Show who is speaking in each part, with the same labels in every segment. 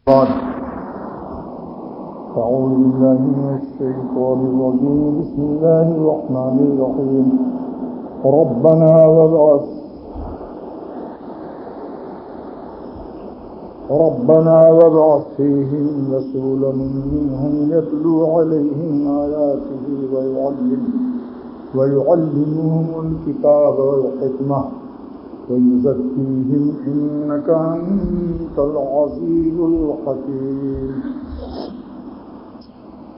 Speaker 1: أعوذ بالله من الشيطان الرجيم. بسم الله الرحمن الرحيم. ربنا وابعث فيهم رسولا منهم يتلو عليهم آياته ويعلمهم الكتاب والحكمة ويزكيهم إنك أنت العزيز الحكيم.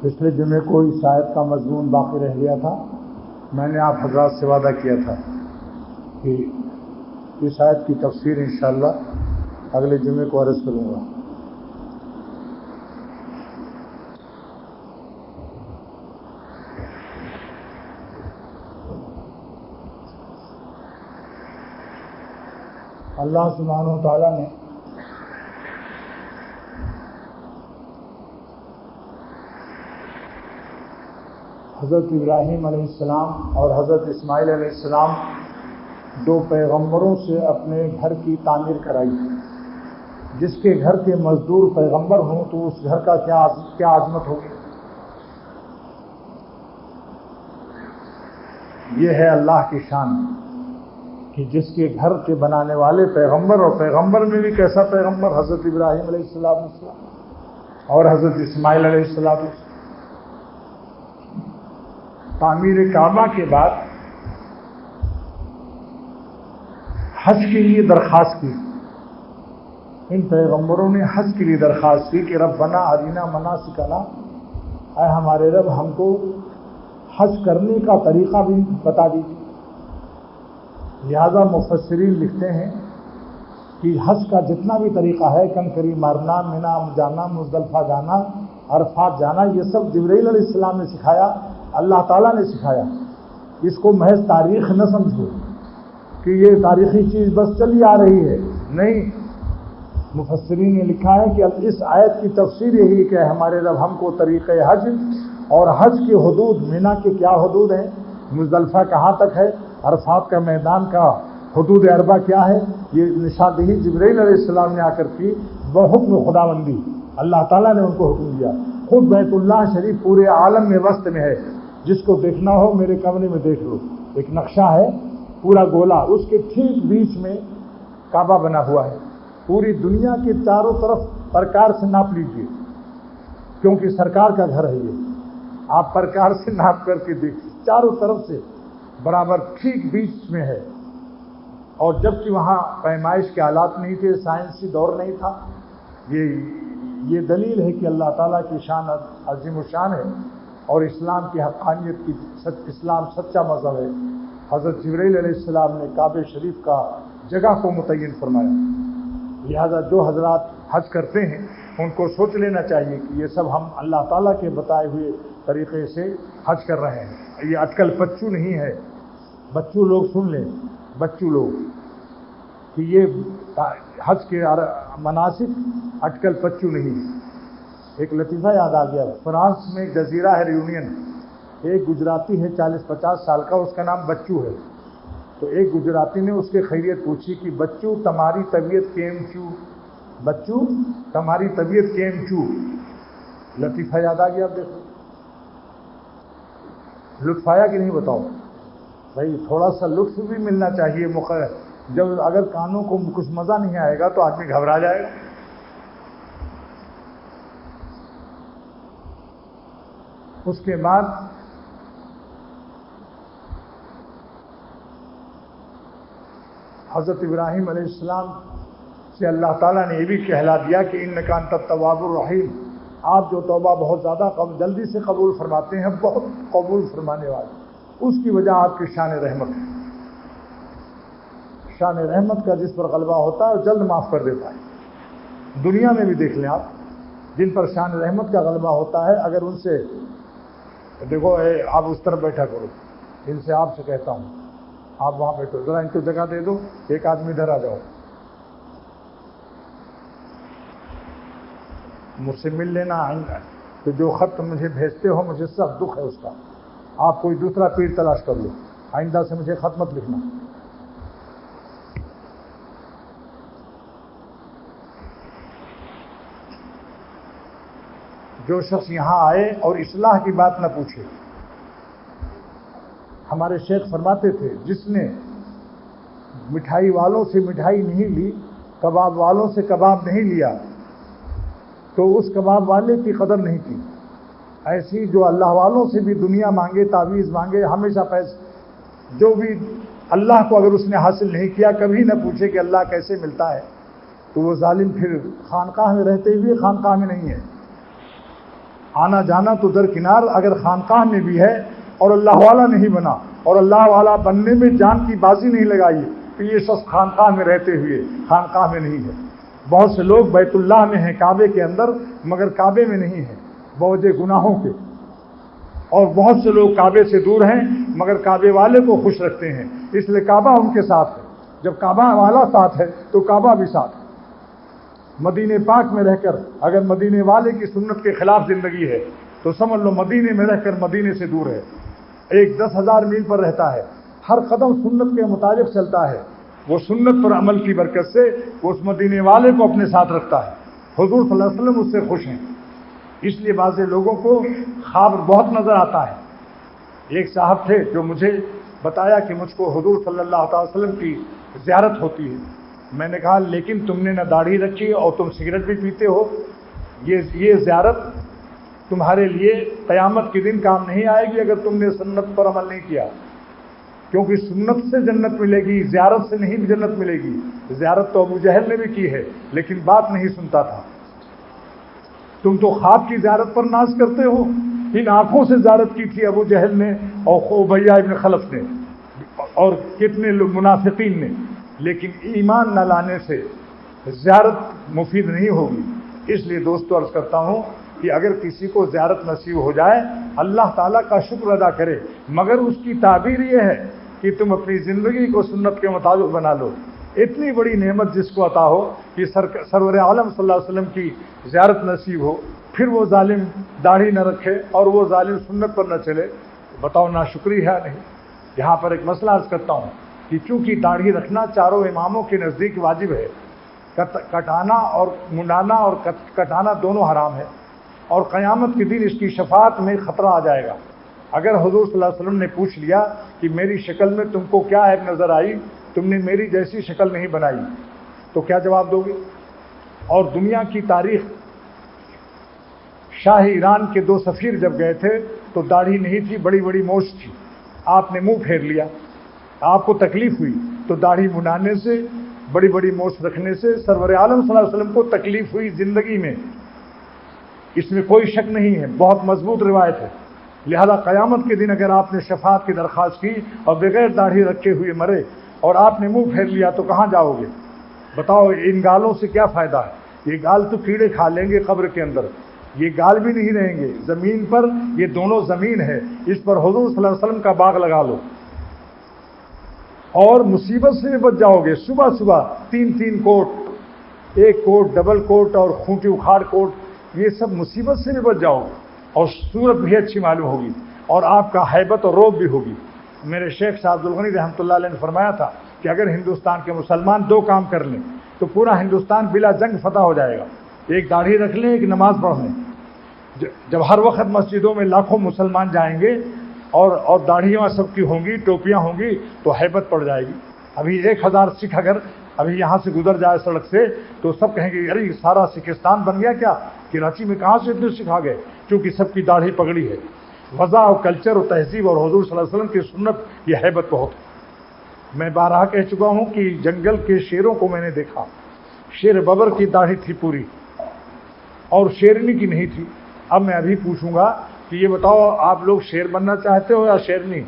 Speaker 1: پچھلے جمعے کو اس آیت کا مضمون باقی رہ گیا تھا. میں نے آپ حضرات سے وعدہ کیا تھا کہ اس آیت کی تفسیر انشاءاللہ اگلے جمعے کو عرض کروں گا. اللہ سبحانہ و تعالیٰ نے حضرت ابراہیم علیہ السلام اور حضرت اسماعیل علیہ السلام دو پیغمبروں سے اپنے گھر کی تعمیر کرائی. جس کے گھر کے مزدور پیغمبر ہوں تو اس گھر کا کیا عظمت ہوگی. یہ ہے اللہ کی شان کہ جس کے گھر کے بنانے والے پیغمبر، اور پیغمبر میں بھی کیسا پیغمبر، حضرت ابراہیم علیہ السلام اور حضرت اسماعیل علیہ السلام. تعمیر کعبہ کے بعد حج کے لیے درخواست کی. ان پیغمبروں نے حج کے لیے درخواست کی کہ ربنا ارینا مناسکنا، اے ہمارے رب ہم کو حج کرنے کا طریقہ بھی بتا دیجیے. لہذا مفسرین لکھتے ہیں کہ حج کا جتنا بھی طریقہ ہے، کنکری مارنا، مینا جانا، مزدلفہ جانا، عرفات جانا، یہ سب جبرائیل علیہ السلام نے سکھایا، اللہ تعالیٰ نے سکھایا. اس کو محض تاریخ نہ سمجھو کہ یہ تاریخی چیز بس چلی آ رہی ہے، نہیں. مفسرین نے لکھا ہے کہ اس آیت کی تفسیر یہی کہ ہمارے رب ہم کو طریقہ حج اور حج کے حدود، مینا کے کیا حدود ہیں، مزدلفہ کہاں تک ہے، عرفات کا میدان کا حدود اربع کیا ہے، یہ نشاندہی جبرائیل علیہ السلام نے آ کر کی بحکم خداوندی. اللہ تعالیٰ نے ان کو حکم دیا. خود بیت اللہ شریف پورے عالم میں وسط میں ہے. جس کو دیکھنا ہو میرے کمرے میں دیکھ لو. ایک نقشہ ہے پورا گولا، اس کے ٹھیک بیچ میں کعبہ بنا ہوا ہے. پوری دنیا کے چاروں طرف پرکار سے ناپ لیجیے، کیونکہ سرکار کا گھر ہے. یہ آپ پرکار سے ناپ کر کے دیکھیے، چاروں طرف سے برابر ٹھیک بیچ میں ہے. اور جبکہ وہاں پیمائش کے آلات نہیں تھے، سائنسی دور نہیں تھا. یہ دلیل ہے کہ اللہ تعالیٰ کی شان عظیم الشان ہے اور اسلام کی حقانیت کی اسلام سچا مذہب ہے. حضرت جبرائیل علیہ السلام نے کعبہ شریف کا جگہ کو متعین فرمایا. لہذا جو حضرات حج کرتے ہیں ان کو سوچ لینا چاہیے کہ یہ سب ہم اللہ تعالیٰ کے بتائے ہوئے طریقے سے حج کر رہے ہیں. یہ اٹکل پچو نہیں ہے. بچوں لوگ سن لیں، بچوں لوگ، کہ یہ حج کے مناسک اٹکل پچو نہیں ہے. ایک لطیفہ یاد آ گیا. فرانس میں ایک جزیرہ ہے ریونین. ایک گجراتی ہے 40-50 سال کا، اس کا نام بچو ہے. تو ایک گجراتی نے اس کے خیریت پوچھی کہ بچو تمہاری طبیعت کیم چو، بچو تمہاری طبیعت کیم چو. لطیفہ یاد آ گیا. آپ دیکھو لطف آیا کہ نہیں بتاؤ بھائی. تھوڑا سا لطف بھی ملنا چاہیے. جب اگر کانوں کو کچھ مزہ نہیں آئے گا تو آدمی گھبرا جائے گا. اس کے بعد حضرت ابراہیم علیہ السلام سے اللہ تعالیٰ نے یہ بھی کہلا دیا کہ انک انت التواب الرحیم، آپ جو توبہ بہت زیادہ جلدی سے قبول فرماتے ہیں، بہت قبول فرمانے والے. اس کی وجہ آپ کی شان رحمت ہے. شان رحمت کا جس پر غلبہ ہوتا ہے وہ جلد معاف کر دیتا ہے. دنیا میں بھی دیکھ لیں آپ، جن پر شان رحمت کا غلبہ ہوتا ہے، اگر ان سے دیکھو آپ اس طرف بیٹھا کرو، ان سے آپ سے کہتا ہوں آپ وہاں بیٹھو، ذرا ان کو جگہ دے دو، ایک آدمی ادھر آ جاؤ، مجھ سے مل لینا. آئندہ تو جو خط مجھے بھیجتے ہو مجھے سخت دکھ ہے اس کا. آپ کوئی دوسرا پیر تلاش کر لو، آئندہ سے مجھے خط مت لکھنا. جو شخص یہاں آئے اور اصلاح کی بات نہ پوچھے. ہمارے شیخ فرماتے تھے جس نے مٹھائی والوں سے مٹھائی نہیں لی، کباب والوں سے کباب نہیں لیا، تو اس کباب والے کی قدر نہیں کی. ایسی جو اللہ والوں سے بھی دنیا مانگے، تعویذ مانگے، ہمیشہ پیسے، جو بھی اللہ کو اگر اس نے حاصل نہیں کیا، کبھی نہ پوچھے کہ اللہ کیسے ملتا ہے، تو وہ ظالم پھر خانقاہ میں رہتے ہوئے خانقاہ میں نہیں ہے. آنا جانا تو درکنار، اگر خانقاہ میں بھی ہے اور اللہ والا نہیں بنا اور اللہ والا بننے میں جان کی بازی نہیں لگائی، تو یہ شخص خانقاہ میں رہتے ہوئے خانقاہ میں نہیں ہے. بہت سے لوگ بیت اللہ میں ہیں، کعبے کے اندر، مگر کعبے میں نہیں ہیں بوجہ گناہوں کے. اور بہت سے لوگ کعبے سے دور ہیں مگر کعبے والے کو خوش رکھتے ہیں، اس لیے کعبہ ان کے ساتھ ہے. جب کعبہ والا ساتھ ہے تو کعبہ بھی ساتھ ہے. مدینے پاک میں رہ کر اگر مدینے والے کی سنت کے خلاف زندگی ہے تو سمجھ لو مدینے میں رہ کر مدینے سے دور ہے. ایک 10,000 میل پر رہتا ہے، ہر قدم سنت کے مطابق چلتا ہے. وہ سنت پر عمل کی برکت سے وہ اس مدینے والے کو اپنے ساتھ رکھتا ہے. حضور صلی اللہ علیہ وسلم اس سے خوش ہیں. اس لیے بعض لوگوں کو خواب بہت نظر آتا ہے. ایک صاحب تھے جو مجھے بتایا کہ مجھ کو حضور صلی اللہ علیہ وسلم کی زیارت ہوتی ہے. میں نے کہا لیکن تم نے نہ داڑھی رکھی اور تم سگریٹ بھی پیتے ہو، یہ زیارت تمہارے لیے قیامت کے دن کام نہیں آئے گی اگر تم نے سنت پر عمل نہیں کیا. کیونکہ سنت سے جنت ملے گی، زیارت سے نہیں جنت ملے گی. زیارت تو ابو جہل نے بھی کی ہے لیکن بات نہیں سنتا تھا. تم تو خواب کی زیارت پر ناز کرتے ہو. ان آنکھوں سے زیارت کی تھی ابو جہل نے اور امیہ ابن خلف نے اور کتنے لوگ منافقین نے، لیکن ایمان نہ لانے سے زیارت مفید نہیں ہوگی. اس لیے دوستو عرض کرتا ہوں کہ اگر کسی کو زیارت نصیب ہو جائے اللہ تعالیٰ کا شکر ادا کرے، مگر اس کی تعبیر یہ ہے کہ تم اپنی زندگی کو سنت کے مطابق بنا لو. اتنی بڑی نعمت جس کو عطا ہو کہ سرور عالم صلی اللہ علیہ وسلم کی زیارت نصیب ہو، پھر وہ ظالم داڑھی نہ رکھے اور وہ ظالم سنت پر نہ چلے، بتاؤ ناشکری ہے نہیں. یہاں پر ایک مسئلہ عرض کرتا ہوں کہ چونکہ داڑھی رکھنا چاروں اماموں کے نزدیک واجب ہے، کٹانا اور منڈانا اور کٹانا دونوں حرام ہے، اور قیامت کے دن اس کی شفاعت میں خطرہ آ جائے گا. اگر حضور صلی اللہ علیہ وسلم نے پوچھ لیا کہ میری شکل میں تم کو کیا عیب نظر آئی، تم نے میری جیسی شکل نہیں بنائی، تو کیا جواب دو گے؟ اور دنیا کی تاریخ، شاہ ایران کے 2 سفیر جب گئے تھے تو داڑھی نہیں تھی، بڑی بڑی مونچھ تھی. آپ نے منہ پھیر لیا، آپ کو تکلیف ہوئی تو داڑھی منڈانے سے، بڑی بڑی مونچھ رکھنے سے سرور عالم صلی اللہ علیہ وسلم کو تکلیف ہوئی زندگی میں. اس میں کوئی شک نہیں ہے، بہت مضبوط روایت ہے. لہذا قیامت کے دن اگر آپ نے شفاعت کی درخواست کی اور بغیر داڑھی رکھے ہوئے مرے اور آپ نے منہ پھیر لیا تو کہاں جاؤ گے؟ بتاؤ ان گالوں سے کیا فائدہ ہے؟ یہ گال تو کیڑے کھا لیں گے قبر کے اندر، یہ گال بھی نہیں رہیں گے زمین پر. یہ دونوں زمین ہے، اس پر حضور صلی اللہ علیہ وسلم کا باغ لگا لو اور مصیبت سے بھی بچ جاؤ گے. صبح صبح 3 کوٹ، 1 کوٹ ڈبل کوٹ اور خونٹی اکھاڑ کوٹ، یہ سب مصیبت سے بھی بچ جاؤ گے اور صورت بھی اچھی معلوم ہوگی اور آپ کا ہیبت اور روب بھی ہوگی. میرے شیخ صاحب عبدالغنی رحمۃ اللہ علیہ نے فرمایا تھا کہ اگر ہندوستان کے مسلمان 2 کام کر لیں تو پورا ہندوستان بلا جنگ فتح ہو جائے گا. ایک داڑھی رکھ لیں، ایک نماز پڑھ لیں. جب ہر وقت مسجدوں میں لاکھوں مسلمان جائیں گے اور داڑھیاں سب کی ہوں گی، ٹوپیاں ہوں گی تو ہیبت پڑ جائے گی. ابھی 1000 سکھ اگر ابھی یہاں سے گزر جائے سڑک سے تو سب کہیں گے ارے سارا سکھستان بن گیا کیا؟ کراچی میں کہاں سے اتنے سکھ آ گئے؟ کیونکہ سب کی داڑھی پگڑی ہے. وضع اور کلچر اور تہذیب اور حضور صلی اللہ علیہ وسلم کی سنت، یہ ہیبت بہت ہے. میں بارہا کہہ چکا ہوں کہ جنگل کے شیروں کو میں نے دیکھا، شیر ببر کی داڑھی تھی پوری اور شیرنی کی نہیں تھی. اب میں ابھی پوچھوں گا کہ یہ بتاؤ آپ لوگ شیر بننا چاہتے ہو یا شیرنی؟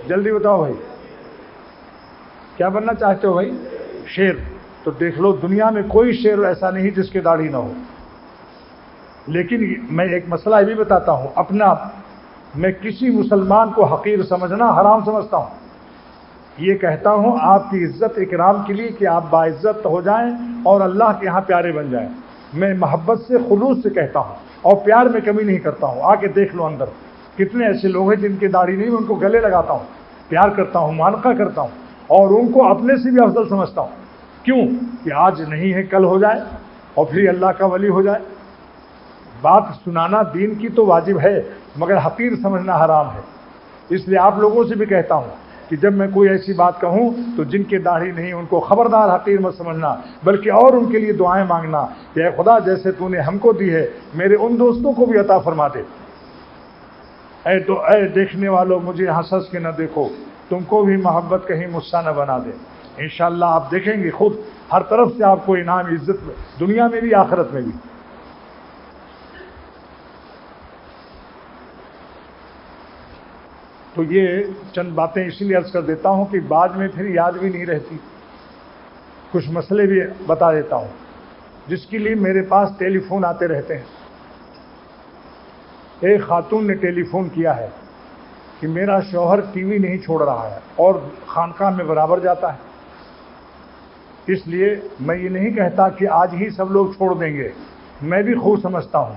Speaker 1: جلدی بتاؤ بھائی، کیا بننا چاہتے ہو بھائی؟ شیر. تو دیکھ لو دنیا میں کوئی شیر ایسا نہیں جس کی داڑھی نہ ہو. لیکن میں ایک مسئلہ یہ بھی بتاتا ہوں، اپنا میں کسی مسلمان کو حقیر سمجھنا حرام سمجھتا ہوں. یہ کہتا ہوں آپ کی عزت اکرام کے لیے کہ آپ باعزت ہو جائیں اور اللہ کے یہاں پیارے بن جائیں. میں محبت سے خلوص سے کہتا ہوں اور پیار میں کمی نہیں کرتا ہوں. آ کے دیکھ لو اندر کتنے ایسے لوگ ہیں جن کی داڑھی نہیں، ان کو گلے لگاتا ہوں، پیار کرتا ہوں، معانقہ کرتا ہوں اور ان کو اپنے سے بھی افضل سمجھتا ہوں. کیوں کہ آج نہیں ہے کل ہو جائے اور پھر اللہ کا ولی ہو جائے. بات سنانا دین کی تو واجب ہے، مگر حقیر سمجھنا حرام ہے۔ اس لیے آپ لوگوں سے بھی کہتا ہوں کہ جب میں کوئی ایسی بات کہوں تو جن کے داڑھی نہیں ان کو خبردار حقیر مت سمجھنا، بلکہ اور ان کے لیے دعائیں مانگنا کہ اے خدا جیسے تو نے ہم کو دی ہے میرے ان دوستوں کو بھی عطا فرما دے۔ اے دیکھنے والوں مجھے ہنس ہنس کے نہ دیکھو، تم کو بھی محبت کہیں مجھ نہ بنا دے۔ انشاءاللہ آپ دیکھیں گے خود ہر طرف سے آپ کو انعام عزت دنیا میں بھی آخرت میں بھی۔ تو یہ چند باتیں اسی لیے عرض کر دیتا ہوں کہ بعد میں پھر یاد بھی نہیں رہتی، کچھ مسئلے بھی بتا دیتا ہوں جس کے لیے میرے پاس ٹیلی فون آتے رہتے ہیں۔ ایک خاتون نے ٹیلی فون کیا ہے کہ میرا شوہر ٹی وی نہیں چھوڑ رہا ہے اور خانقاہ میں برابر جاتا ہے، اس لیے میں یہ نہیں کہتا کہ آج ہی سب لوگ چھوڑ دیں گے، میں بھی خوب سمجھتا ہوں،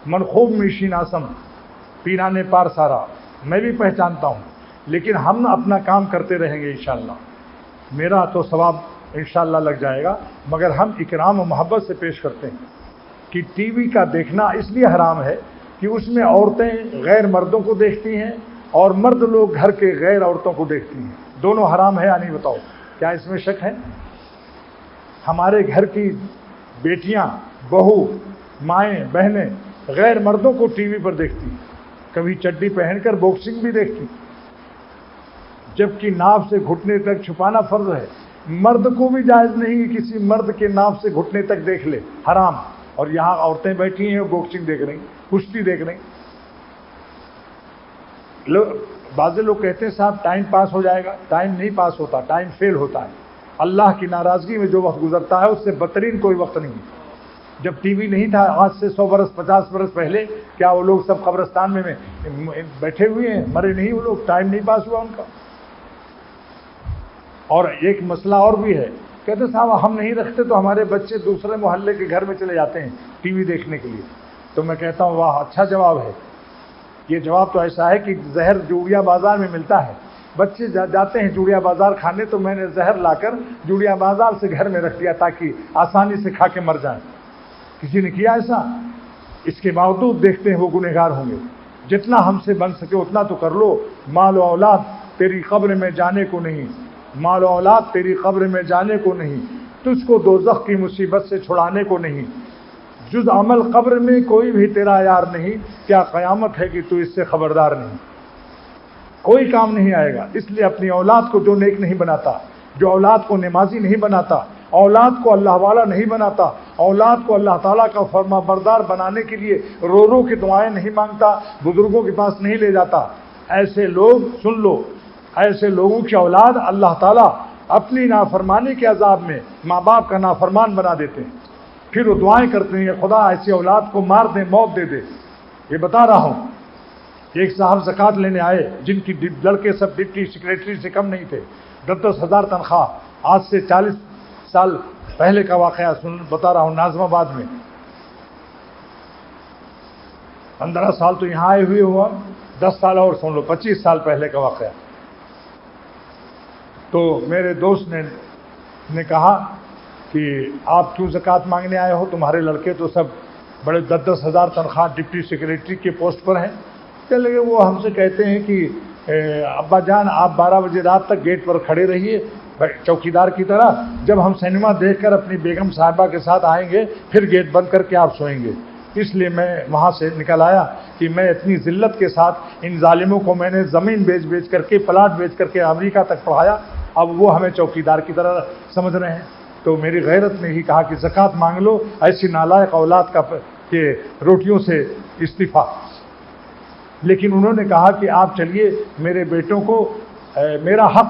Speaker 1: من خوب میشی ناسم پیرانے پار سارا، میں بھی پہچانتا ہوں، لیکن ہم اپنا کام کرتے رہیں گے انشاءاللہ، میرا تو ثواب انشاءاللہ لگ جائے گا، مگر ہم اکرام و محبت سے پیش کرتے ہیں کہ ٹی وی کا دیکھنا اس لیے حرام ہے کہ اس میں عورتیں غیر مردوں کو دیکھتی ہیں اور مرد لوگ گھر کے غیر عورتوں کو دیکھتی ہیں، دونوں حرام ہے یا نہیں بتاؤ، کیا اس میں شک ہے؟ ہمارے گھر کی بیٹیاں، بہو، مائیں، بہنیں غیر مردوں کو ٹی وی پر دیکھتی ہیں، کبھی چڈی پہن کر باکسنگ بھی دیکھتی، جبکہ ناف سے گھٹنے تک چھپانا فرض ہے، مرد کو بھی جائز نہیں کہ کسی مرد کے ناف سے گھٹنے تک دیکھ لے، حرام، اور یہاں عورتیں بیٹھی ہیں باکسنگ دیکھ رہی، کشتی دیکھ رہی۔ بعض لوگ کہتے ہیں صاحب ٹائم پاس ہو جائے گا، ٹائم نہیں پاس ہوتا، ٹائم فیل ہوتا ہے، اللہ کی ناراضگی میں جو وقت گزرتا ہے اس سے بدترین کوئی وقت نہیں ہے۔ جب ٹی وی نہیں تھا آج سے 100 برس 50 برس پہلے، کیا وہ لوگ سب قبرستان میں بیٹھے ہوئے ہیں؟ مرے نہیں وہ لوگ، ٹائم نہیں پاس ہوا ان کا۔ اور ایک مسئلہ اور بھی ہے، کہتے صاحب ہم نہیں رکھتے تو ہمارے بچے دوسرے محلے کے گھر میں چلے جاتے ہیں ٹی وی دیکھنے کے لیے، تو میں کہتا ہوں واہ اچھا جواب ہے۔ یہ جواب تو ایسا ہے کہ زہر جوڑیا بازار میں ملتا ہے، بچے جاتے ہیں جوڑیا بازار کھانے، تو میں نے زہر لا کر جوڑیا بازار سے گھر میں رکھ دیا تاکہ آسانی سے کھا کے مر جائیں۔ کسی نے کیا ایسا؟ اس کے باوجود دیکھتے ہیں وہ گنہگار ہوں گے۔ جتنا ہم سے بن سکے اتنا تو کر لو، مال و اولاد تیری قبر میں جانے کو نہیں، مال و اولاد تیری قبر میں جانے کو نہیں، تجھ کو دوزخ کی مصیبت سے چھڑانے کو نہیں، جز عمل قبر میں کوئی بھی تیرا یار نہیں، کیا قیامت ہے کہ تو اس سے خبردار نہیں۔ کوئی کام نہیں آئے گا، اس لیے اپنی اولاد کو جو نیک نہیں بناتا، جو اولاد کو نمازی نہیں بناتا، اولاد کو اللہ والا نہیں بناتا، اولاد کو اللہ تعالیٰ کا فرما بردار بنانے کے لیے رو رو کے دعائیں نہیں مانگتا، بزرگوں کے پاس نہیں لے جاتا، ایسے لوگ سن لو، ایسے لوگوں کی اولاد اللہ تعالیٰ اپنی نافرمانی کے عذاب میں ماں باپ کا نافرمان بنا دیتے ہیں، پھر وہ دعائیں کرتے ہیں خدا ایسی اولاد کو مار دے، موت دے دے۔ یہ بتا رہا ہوں، ایک صاحب زکوٰۃ لینے آئے جن کی لڑکے سب ڈپٹی سیکریٹری سے کم نہیں تھے، 10-10 ہزار تنخواہ، آج سے 40 سال پہلے کا واقعہ بتا رہا ہوں، ناظم آباد میں 15 سال تو یہاں آئے ہوئے ہوا، 10 سال اور سن لو، 25 سال پہلے کا واقعہ۔ تو میرے دوست نے کہا کہ آپ کیوں زکوٰۃ مانگنے آئے ہو، تمہارے لڑکے تو سب بڑے 10-10 ہزار تنخواہ ڈپٹی سیکریٹری کے پوسٹ پر ہیں۔ چلے گئے، وہ ہم سے کہتے ہیں کہ ابا جان آپ 12 بجے رات تک گیٹ پر کھڑے رہیے چوکیدار کی طرح، جب ہم سنیما دیکھ کر اپنی بیگم صاحبہ کے ساتھ آئیں گے پھر گیٹ بند کر کے آپ سوئیں گے۔ اس لیے میں وہاں سے نکل آیا کہ میں اتنی ذلت کے ساتھ ان ظالموں کو میں نے زمین بیچ کر کے، پلاٹ بیچ کر کے امریکہ تک پڑھایا، اب وہ ہمیں چوکیدار کی طرح سمجھ رہے ہیں۔ تو میری غیرت نے ہی کہا کہ زکوٰۃ مانگ لو، ایسی نالائق اولاد کا کہ روٹیوں سے استعفیٰ۔ لیکن انہوں نے کہا کہ آپ چلیے میرے بیٹوں کو میرا حق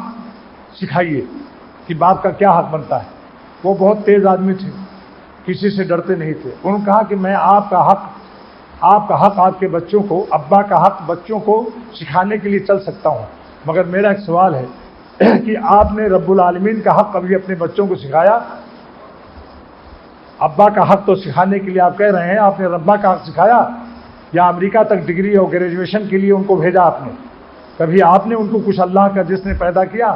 Speaker 1: سکھائیے کہ باپ کا کیا حق بنتا ہے۔ وہ بہت تیز آدمی تھے، کسی سے ڈرتے نہیں تھے۔ انہوں نے کہا کہ میں آپ کا حق آپ کے بچوں کو، ابا کا حق بچوں کو سکھانے کے لیے چل سکتا ہوں، مگر میرا ایک سوال ہے کہ آپ نے رب العالمین کا حق کبھی اپنے بچوں کو سکھایا؟ ابا کا حق تو سکھانے کے لیے آپ کہہ رہے ہیں، آپ نے ربا کا حق سکھایا؟ یا امریکہ تک ڈگری اور گریجویشن کے لیے ان کو بھیجا آپ نے؟ کبھی آپ نے ان کو کچھ اللہ کا جس نے پیدا کیا،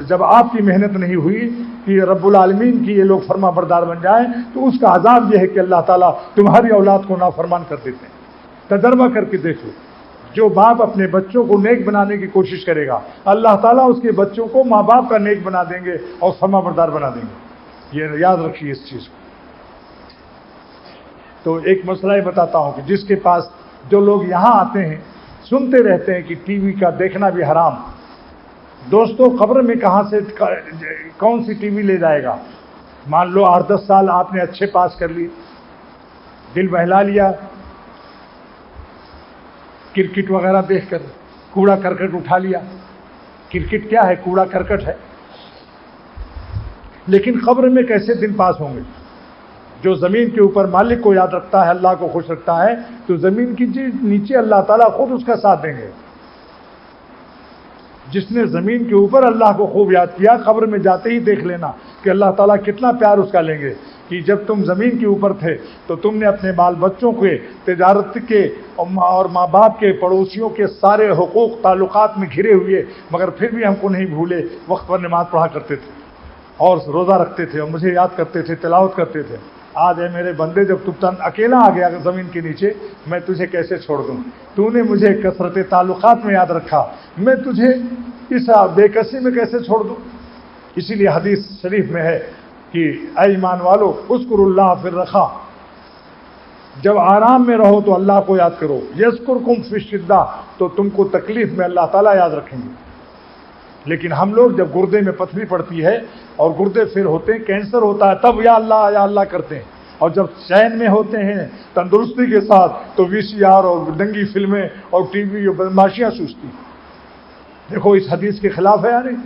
Speaker 1: جب آپ کی محنت نہیں ہوئی، کہ رب العالمین کی یہ لوگ فرما بردار بن جائیں تو اس کا عذاب یہ ہے کہ اللہ تعالیٰ تمہاری اولاد کو نافرمان کر دیتے ہیں۔ تجربہ کر کے دیکھو، جو باپ اپنے بچوں کو نیک بنانے کی کوشش کرے گا اللہ تعالیٰ اس کے بچوں کو ماں باپ کا نیک بنا دیں گے اور فرما بردار بنا دیں گے۔ یہ یاد رکھیے اس چیز کو۔ تو ایک مسئلہ یہ بتاتا ہوں کہ جس کے پاس جو لوگ یہاں آتے ہیں سنتے رہتے ہیں کہ ٹی وی کا دیکھنا بھی حرام، دوستو قبر میں کہاں سے کون سی ٹی وی لے جائے گا؟ مان لو 8-10 سال آپ نے اچھے پاس کر لی، دل بہلا لیا کرکٹ وغیرہ دیکھ کر، کوڑا کرکٹ اٹھا لیا۔ کرکٹ کیا ہے؟ کوڑا کرکٹ ہے۔ لیکن قبر میں کیسے دن پاس ہوں گے؟ جو زمین کے اوپر مالک کو یاد رکھتا ہے، اللہ کو خوش رکھتا ہے، تو زمین کی نیچے اللہ تعالیٰ خود اس کا ساتھ دیں گے۔ جس نے زمین کے اوپر اللہ کو خوب یاد کیا، قبر میں جاتے ہی دیکھ لینا کہ اللہ تعالیٰ کتنا پیار اس کا لیں گے کہ جب تم زمین کے اوپر تھے تو تم نے اپنے بال بچوں کے، تجارت کے اور ماں باپ کے، پڑوسیوں کے سارے حقوق تعلقات میں گھرے ہوئے، مگر پھر بھی ہم کو نہیں بھولے، وقت پر نماز پڑھا کرتے تھے اور روزہ رکھتے تھے اور مجھے یاد کرتے تھے، تلاوت کرتے تے۔ آج اے میرے بندے، جب تو اکیلا آ گیا زمین کے نیچے، میں تجھے کیسے چھوڑ دوں؟ تو نے مجھے کثرت تعلقات میں یاد رکھا، میں تجھے اس بے کسی میں کیسے چھوڑ دوں؟ اسی لیے حدیث شریف میں ہے کہ اے ایمان والو اذکروا اللہ فی الرخاء، جب آرام میں رہو تو اللہ کو یاد کرو، یذکرکم فی الشدہ، تو تم کو تکلیف میں اللہ تعالیٰ یاد رکھیں گے۔ لیکن ہم لوگ جب گردے میں پتھری پڑتی ہے اور گردے پھر ہوتے ہیں، کینسر ہوتا ہے، تب یا اللہ کرتے ہیں، اور جب چین میں ہوتے ہیں تندرستی کے ساتھ تو وی سی آر اور دنگی فلمیں اور ٹی وی اور بدماشیاں سوچتی۔ دیکھو اس حدیث کے خلاف ہے یا نہیں؟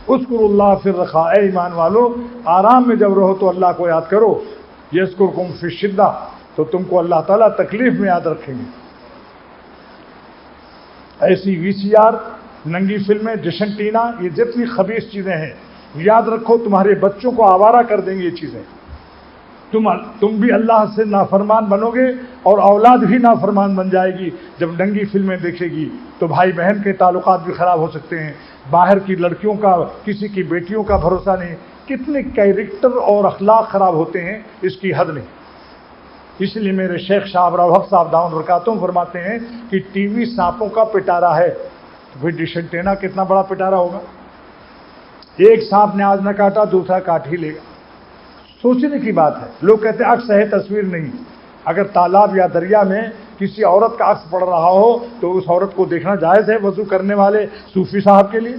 Speaker 1: اذکروا اللہ فی الرخاء، اے ایمان والو آرام میں جب رہو تو اللہ کو یاد کرو، یذکرکم فی الشدہ، تو تم کو اللہ تعالیٰ تکلیف میں یاد رکھیں گے۔ ایسی وی سی آر، ننگی فلمیں، ڈشنٹینا، یہ جتنی خبیث چیزیں ہیں، یاد رکھو تمہارے بچوں کو آوارہ کر دیں گے یہ چیزیں۔ تم بھی اللہ سے نافرمان بنو گے اور اولاد بھی نافرمان بن جائے گی۔ جب ننگی فلمیں دیکھے گی تو بھائی بہن کے تعلقات بھی خراب ہو سکتے ہیں، باہر کی لڑکیوں کا، کسی کی بیٹیوں کا بھروسہ نہیں، کتنے کیریکٹر اور اخلاق خراب ہوتے ہیں، اس کی حد نہیں۔ اس لیے میرے شیخ شاہ ابراہیم صاحب دامت برکاتہم فرماتے ہیں کہ ٹی وی سانپوں کا پٹارا ہے، تو پھر ڈشنٹینا کتنا بڑا پٹارا ہوگا؟ ایک سانپ نے آج نہ کاٹا، دوسرا کاٹ ہی لے گا۔ سوچنے کی بات ہے۔ لوگ کہتے ہیں عکس ہے، تصویر نہیں۔ اگر تالاب یا دریا میں کسی عورت کا عکس پڑ رہا ہو تو اس عورت کو دیکھنا جائز ہے وضو کرنے والے صوفی صاحب کے لیے؟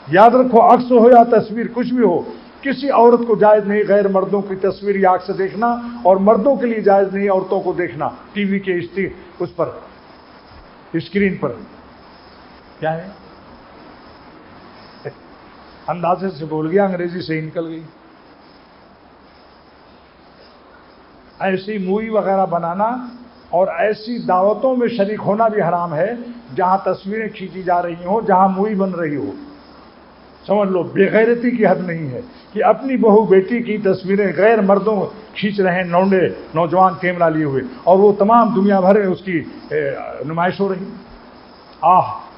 Speaker 1: یاد رکھو، عکس ہو یا تصویر، کچھ بھی ہو، کسی عورت کو جائز نہیں غیر مردوں کی تصویر یا عکس دیکھنا، اور مردوں کے لیے جائز نہیں عورتوں کو دیکھنا ٹی وی کے اس پر اسکرین پر۔ کیا ہے؟ اندازے سے بول گیا، انگریزی سے ہی نکل گئی۔ ایسی مووی وغیرہ بنانا اور ایسی دعوتوں میں شریک ہونا بھی حرام ہے جہاں تصویریں کھینچی جا رہی ہوں، جہاں مووی بن رہی ہو۔ سمجھ لو، بے غیرتی کی حد نہیں ہے کہ اپنی بہو بیٹی کی تصویریں غیر مردوں کھینچ رہے ہیں، لونڈے نوجوان کیمرہ لیے ہوئے، اور وہ تمام دنیا بھر میں اس کی نمائش ہو رہی۔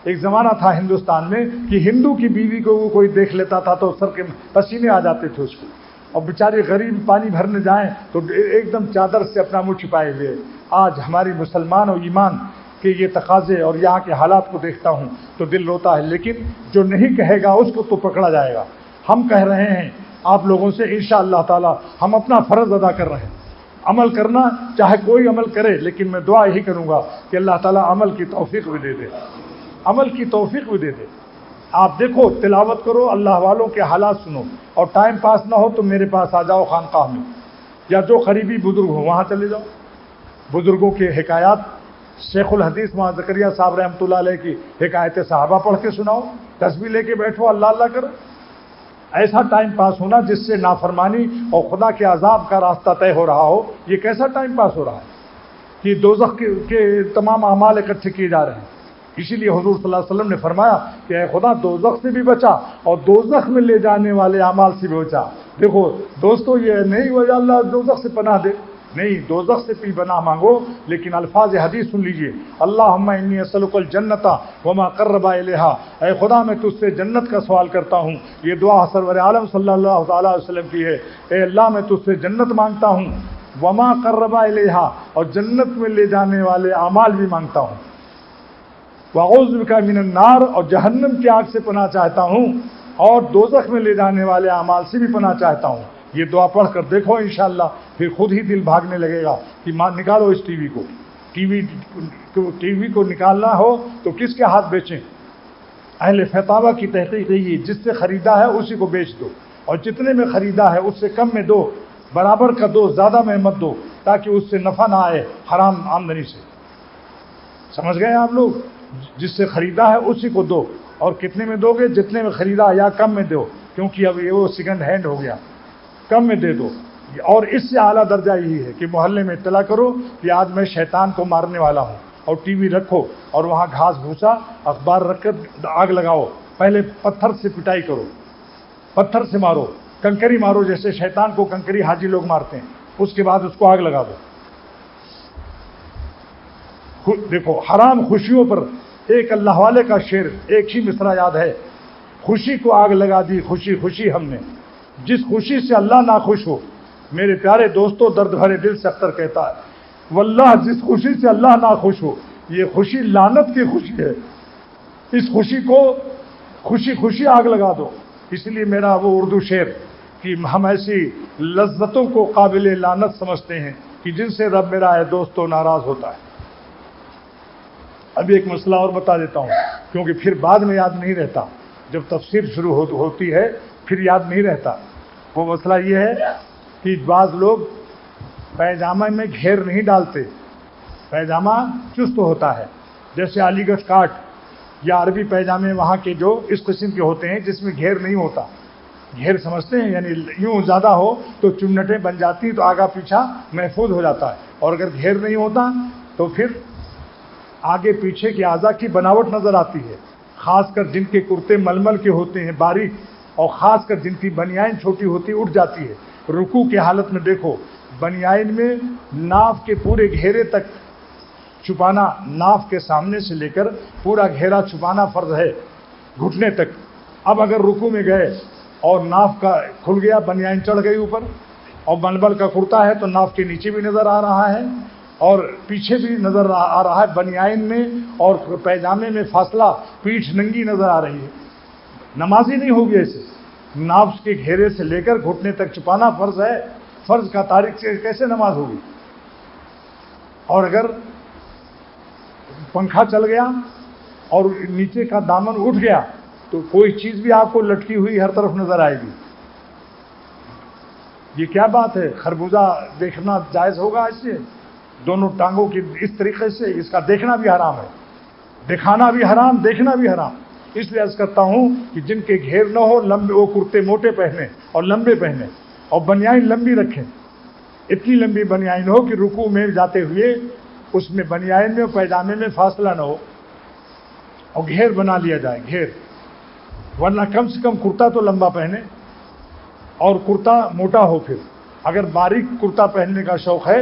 Speaker 1: ایک زمانہ تھا ہندوستان میں کہ ہندو کی بیوی کو وہ کوئی دیکھ لیتا تھا تو سر کے پسینے آ جاتے تھے اس کو، اور بیچارے غریب پانی بھرنے جائیں تو ایک دم چادر سے اپنا منہ چھپائے ہوئے۔ آج ہماری مسلمان اور ایمان کے یہ تقاضے اور یہاں کے حالات کو دیکھتا ہوں تو دل روتا ہے، لیکن جو نہیں کہے گا اس کو تو پکڑا جائے گا۔ ہم کہہ رہے ہیں آپ لوگوں سے، انشاءاللہ تعالی ہم اپنا فرض ادا کر رہے ہیں۔ عمل کرنا چاہے کوئی عمل کرے، لیکن میں دعا یہی کروں گا کہ اللہ تعالیٰ عمل کی توفیق بھی دے دے، عمل کی توفیق بھی دے دے۔ آپ دیکھو، تلاوت کرو، اللہ والوں کے حالات سنو، اور ٹائم پاس نہ ہو تو میرے پاس آ جاؤ خانقاہ میں، یا جو قریبی بزرگ ہو وہاں چلے جاؤ۔ بزرگوں کے حکایات، شیخ الحدیث مولانا زکریا صاحب رحمۃ اللہ علیہ کی حکایت صحابہ پڑھ کے سناؤ، تسبیح لے کے بیٹھو، اللہ اللہ کرو۔ ایسا ٹائم پاس ہونا جس سے نافرمانی اور خدا کے عذاب کا راستہ طے ہو رہا ہو، یہ کیسا ٹائم پاس ہو رہا ہے کہ دوزخ کے تمام اعمال اکٹھے کیے جا رہے ہیں۔ اسی لیے حضور صلی اللہ علیہ وسلم نے فرمایا کہ اے خدا دوزخ سے بھی بچا اور دوزخ میں لے جانے والے اعمال سے بھی بچا۔ دیکھو دوستو، یہ نہیں ہوا یا اللہ دوزخ سے پناہ دے، نہیں دوزخ سے بھی پناہ مانگو، لیکن الفاظ حدیث سن لیجئے، اللہم انی اسألک الجنت وما قرب الیہا، اے خدا میں تجھ سے جنت کا سوال کرتا ہوں۔ یہ دعا سرور عالم صلی اللہ تعالی علیہ وسلم کی ہے، اے اللہ میں تجھ سے جنت مانگتا ہوں، وما قرب الیہا، اور جنت میں لے جانے والے اعمال بھی مانگتا ہوں، واعوذ بک من النار، اور جہنم کی آگ سے پناہ چاہتا ہوں، اور دوزخ میں لے جانے والے اعمال سے بھی پناہ چاہتا ہوں۔ یہ دعا پڑھ کر دیکھو انشاءاللہ، پھر خود ہی دل بھاگنے لگے گا کہ ماں نکالو اس ٹی وی کو، ٹی وی کو نکالنا ہو تو کس کے ہاتھ بیچیں؟ اہل فتاوی کی تحقیق یہی، جس سے خریدا ہے اسی کو بیچ دو، اور جتنے میں خریدا ہے اس سے کم میں دو، برابر کا دو، زیادہ میں مت دو، تاکہ اس سے نفع نہ آئے حرام آمدنی سے۔ سمجھ گئے آپ لوگ؟ جس سے خریدا ہے اسی کو دو، اور کتنے میں دو گے؟ جتنے میں خریدا یا کم میں دو، کیونکہ اب یہ وہ سیکنڈ ہینڈ ہو گیا، کم میں دے دو۔ اور اس سے اعلیٰ درجہ یہی ہے کہ محلے میں اطلاع کرو کہ آج میں شیطان کو مارنے والا ہوں، اور ٹی وی رکھو اور وہاں گھاس بھوسا اخبار رکھ کر آگ لگاؤ، پہلے پتھر سے پٹائی کرو، پتھر سے مارو، کنکری مارو، جیسے شیطان کو کنکری حاجی لوگ مارتے ہیں، اس کے بعد اس کو آگ لگا دو۔ دیکھو حرام خوشیوں پر ایک اللہ والے کا شعر، ایک ہی مصرع یاد ہے، خوشی کو آگ لگا دی خوشی خوشی ہم نے، جس خوشی سے اللہ ناخوش ہو۔ میرے پیارے دوستو، درد بھرے دل سے اختر کہتا ہے، واللہ جس خوشی سے اللہ ناخوش ہو، یہ خوشی لعنت کی خوشی ہے، اس خوشی کو خوشی خوشی آگ لگا دو۔ اس لیے میرا وہ اردو شعر کہ ہم ایسی لذتوں کو قابل لعنت سمجھتے ہیں کہ جن سے رب میرا ہے دوستو ناراض ہوتا ہے۔ اب ایک مسئلہ اور بتا دیتا ہوں، کیونکہ پھر بعد میں یاد نہیں رہتا، جب تفسیر شروع ہوتی ہے پھر یاد نہیں رہتا۔ وہ مسئلہ یہ ہے کہ بعض لوگ پیجامہ میں گھیر نہیں ڈالتے، پیجامہ چست ہوتا ہے، جیسے علی گڑھ کاٹ یا عربی پیجامے وہاں کے جو اس قسم کے ہوتے ہیں جس میں گھیر نہیں ہوتا۔ گھیر سمجھتے ہیں یعنی یوں زیادہ ہو تو چمنٹیں بن جاتی تو آگا پیچھا محفوظ ہو جاتا ہے، اور اگر گھیر نہیں ہوتا تو پھر آگے پیچھے کے اعضاء کی بناوٹ نظر آتی ہے، خاص کر جن کے کرتے ململ کے ہوتے ہیں باریک، اور خاص کر جن کی بنیائن چھوٹی ہوتی اٹھ جاتی ہے۔ رکوع کی حالت میں دیکھو، بنیائن میں ناف کے پورے گھیرے تک چھپانا، ناف کے سامنے سے لے کر پورا گھیرا چھپانا فرض ہے گھٹنے تک۔ اب اگر رکوع میں گئے اور ناف کا کھل گیا، بنیائن چڑھ گئی اوپر، اور ململ کا کرتا ہے تو ناف کے نیچے بھی نظر آ رہا ہے اور پیچھے بھی نظر آ رہا ہے، بنیائن میں اور پیجامے میں فاصلہ، پیٹھ ننگی نظر آ رہی ہے، نمازی نہیں ہوگی ایسے۔ ناف کے گھیرے سے لے کر گھٹنے تک چھپانا فرض ہے، فرض کا تارک سے کیسے نماز ہوگی؟ اور اگر پنکھا چل گیا اور نیچے کا دامن اٹھ گیا تو کوئی چیز بھی آپ کو لٹکی ہوئی ہر طرف نظر آئے گی۔ یہ کیا بات ہے؟ خربوزہ دیکھنا جائز ہوگا اس سے؟ دونوں ٹانگوں کی اس طریقے سے اس کا دیکھنا بھی حرام ہے، دکھانا بھی حرام، دیکھنا بھی حرام۔ اس لیے عرض کرتا ہوں کہ جن کے گھیر نہ ہو، لمبے وہ کرتے موٹے پہنے اور لمبے پہنے، اور بنیائن لمبی رکھیں، اتنی لمبی بنیائن ہو کہ رکوع میں جاتے ہوئے اس میں بنیائن میں اور پیجامے میں فاصلہ نہ ہو، اور گھیر بنا لیا جائے، گھیر، ورنہ کم سے کم کرتا تو لمبا پہنے اور کرتا موٹا ہو۔ پھر اگر باریک کرتا پہننے کا شوق ہے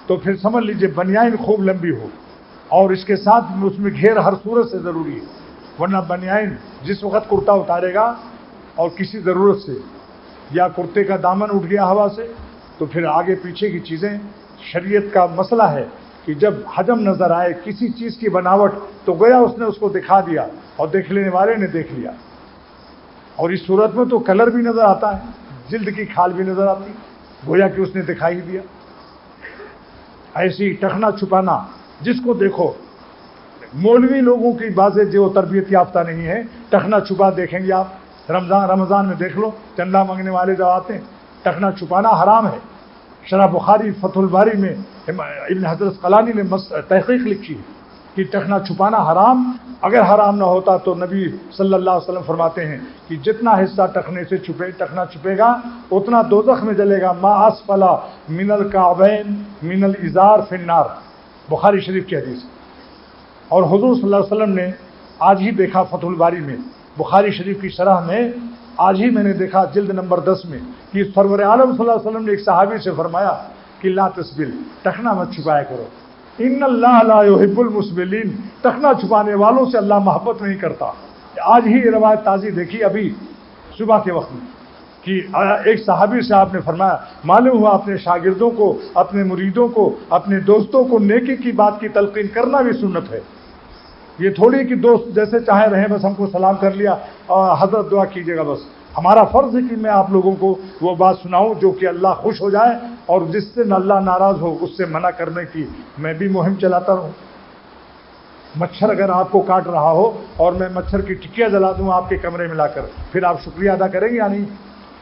Speaker 1: تو پھر سمجھ لیجئے بنیائن خوب لمبی ہو، اور اس کے ساتھ اس میں گھیر ہر صورت سے ضروری ہے، ورنہ بنیائن جس وقت کرتا اتارے گا اور کسی ضرورت سے یا کرتے کا دامن اٹھ گیا ہوا سے تو پھر آگے پیچھے کی چیزیں، شریعت کا مسئلہ ہے کہ جب حجم نظر آئے کسی چیز کی بناوٹ تو گویا اس نے اس کو دکھا دیا اور دیکھ لینے والے نے دیکھ لیا، اور اس صورت میں تو کلر بھی نظر آتا ہے، جلد کی کھال بھی نظر آتی، گویا کہ اس نے دکھائی دیا۔ ایسی ٹخنا چھپانا، جس کو دیکھو، مولوی لوگوں کی بازیں جو تربیت یافتہ نہیں ہے، ٹخنا چھپا دیکھیں گے آپ، رمضان میں دیکھ لو، چندہ مانگنے والے جو آتے ہیں، ٹخنا چھپانا حرام ہے۔ شرح بخاری فتح الباری میں ابن حجر اسقلانی نے تحقیق لکھی کہ ٹخنا چھپانا حرام، اگر حرام نہ ہوتا تو نبی صلی اللہ علیہ وسلم فرماتے ہیں کہ جتنا حصہ ٹخنے سے ٹخنا چھپے گا اتنا دوزخ میں جلے گا، ما اسفل من الکعبین من الازار فی النار، بخاری شریف کی حدیث۔ اور حضور صلی اللہ علیہ وسلم نے آج ہی دیکھا فتح الباری میں، بخاری شریف کی شرح میں آج ہی میں نے دیکھا جلد نمبر 10 میں کہ سرور عالم صلی اللہ علیہ وسلم نے ایک صحابی سے فرمایا کہ لا تسبل، ٹخنا مت چھپایا کرو، ان اللہ لا یحب المسبلین، ٹخنا چھپانے والوں سے اللہ محبت نہیں کرتا۔ آج ہی یہ روایت تازی دیکھی ابھی صبح کے وقت میں کہ ایک صحابی سے آپ نے فرمایا، معلوم ہوا اپنے شاگردوں کو، اپنے مریدوں کو، اپنے دوستوں کو نیکی کی بات کی تلقین کرنا بھی سنت ہے۔ یہ تھوڑی کہ دوست جیسے چاہے رہیں، بس ہم کو سلام کر لیا اور حضرت دعا کیجیے گا، بس ہمارا فرض ہے کہ میں آپ لوگوں کو وہ بات سناؤں جو کہ اللہ خوش ہو جائے، اور جس سے اللہ ناراض ہو اس سے منع کرنے کی میں بھی مہم چلاتا ہوں۔ مچھر اگر آپ کو کاٹ رہا ہو اور میں مچھر کی ٹکیاں جلا دوں آپ کے کمرے میں لا کر، پھر آپ شکریہ ادا کریں گے یا نہیں؟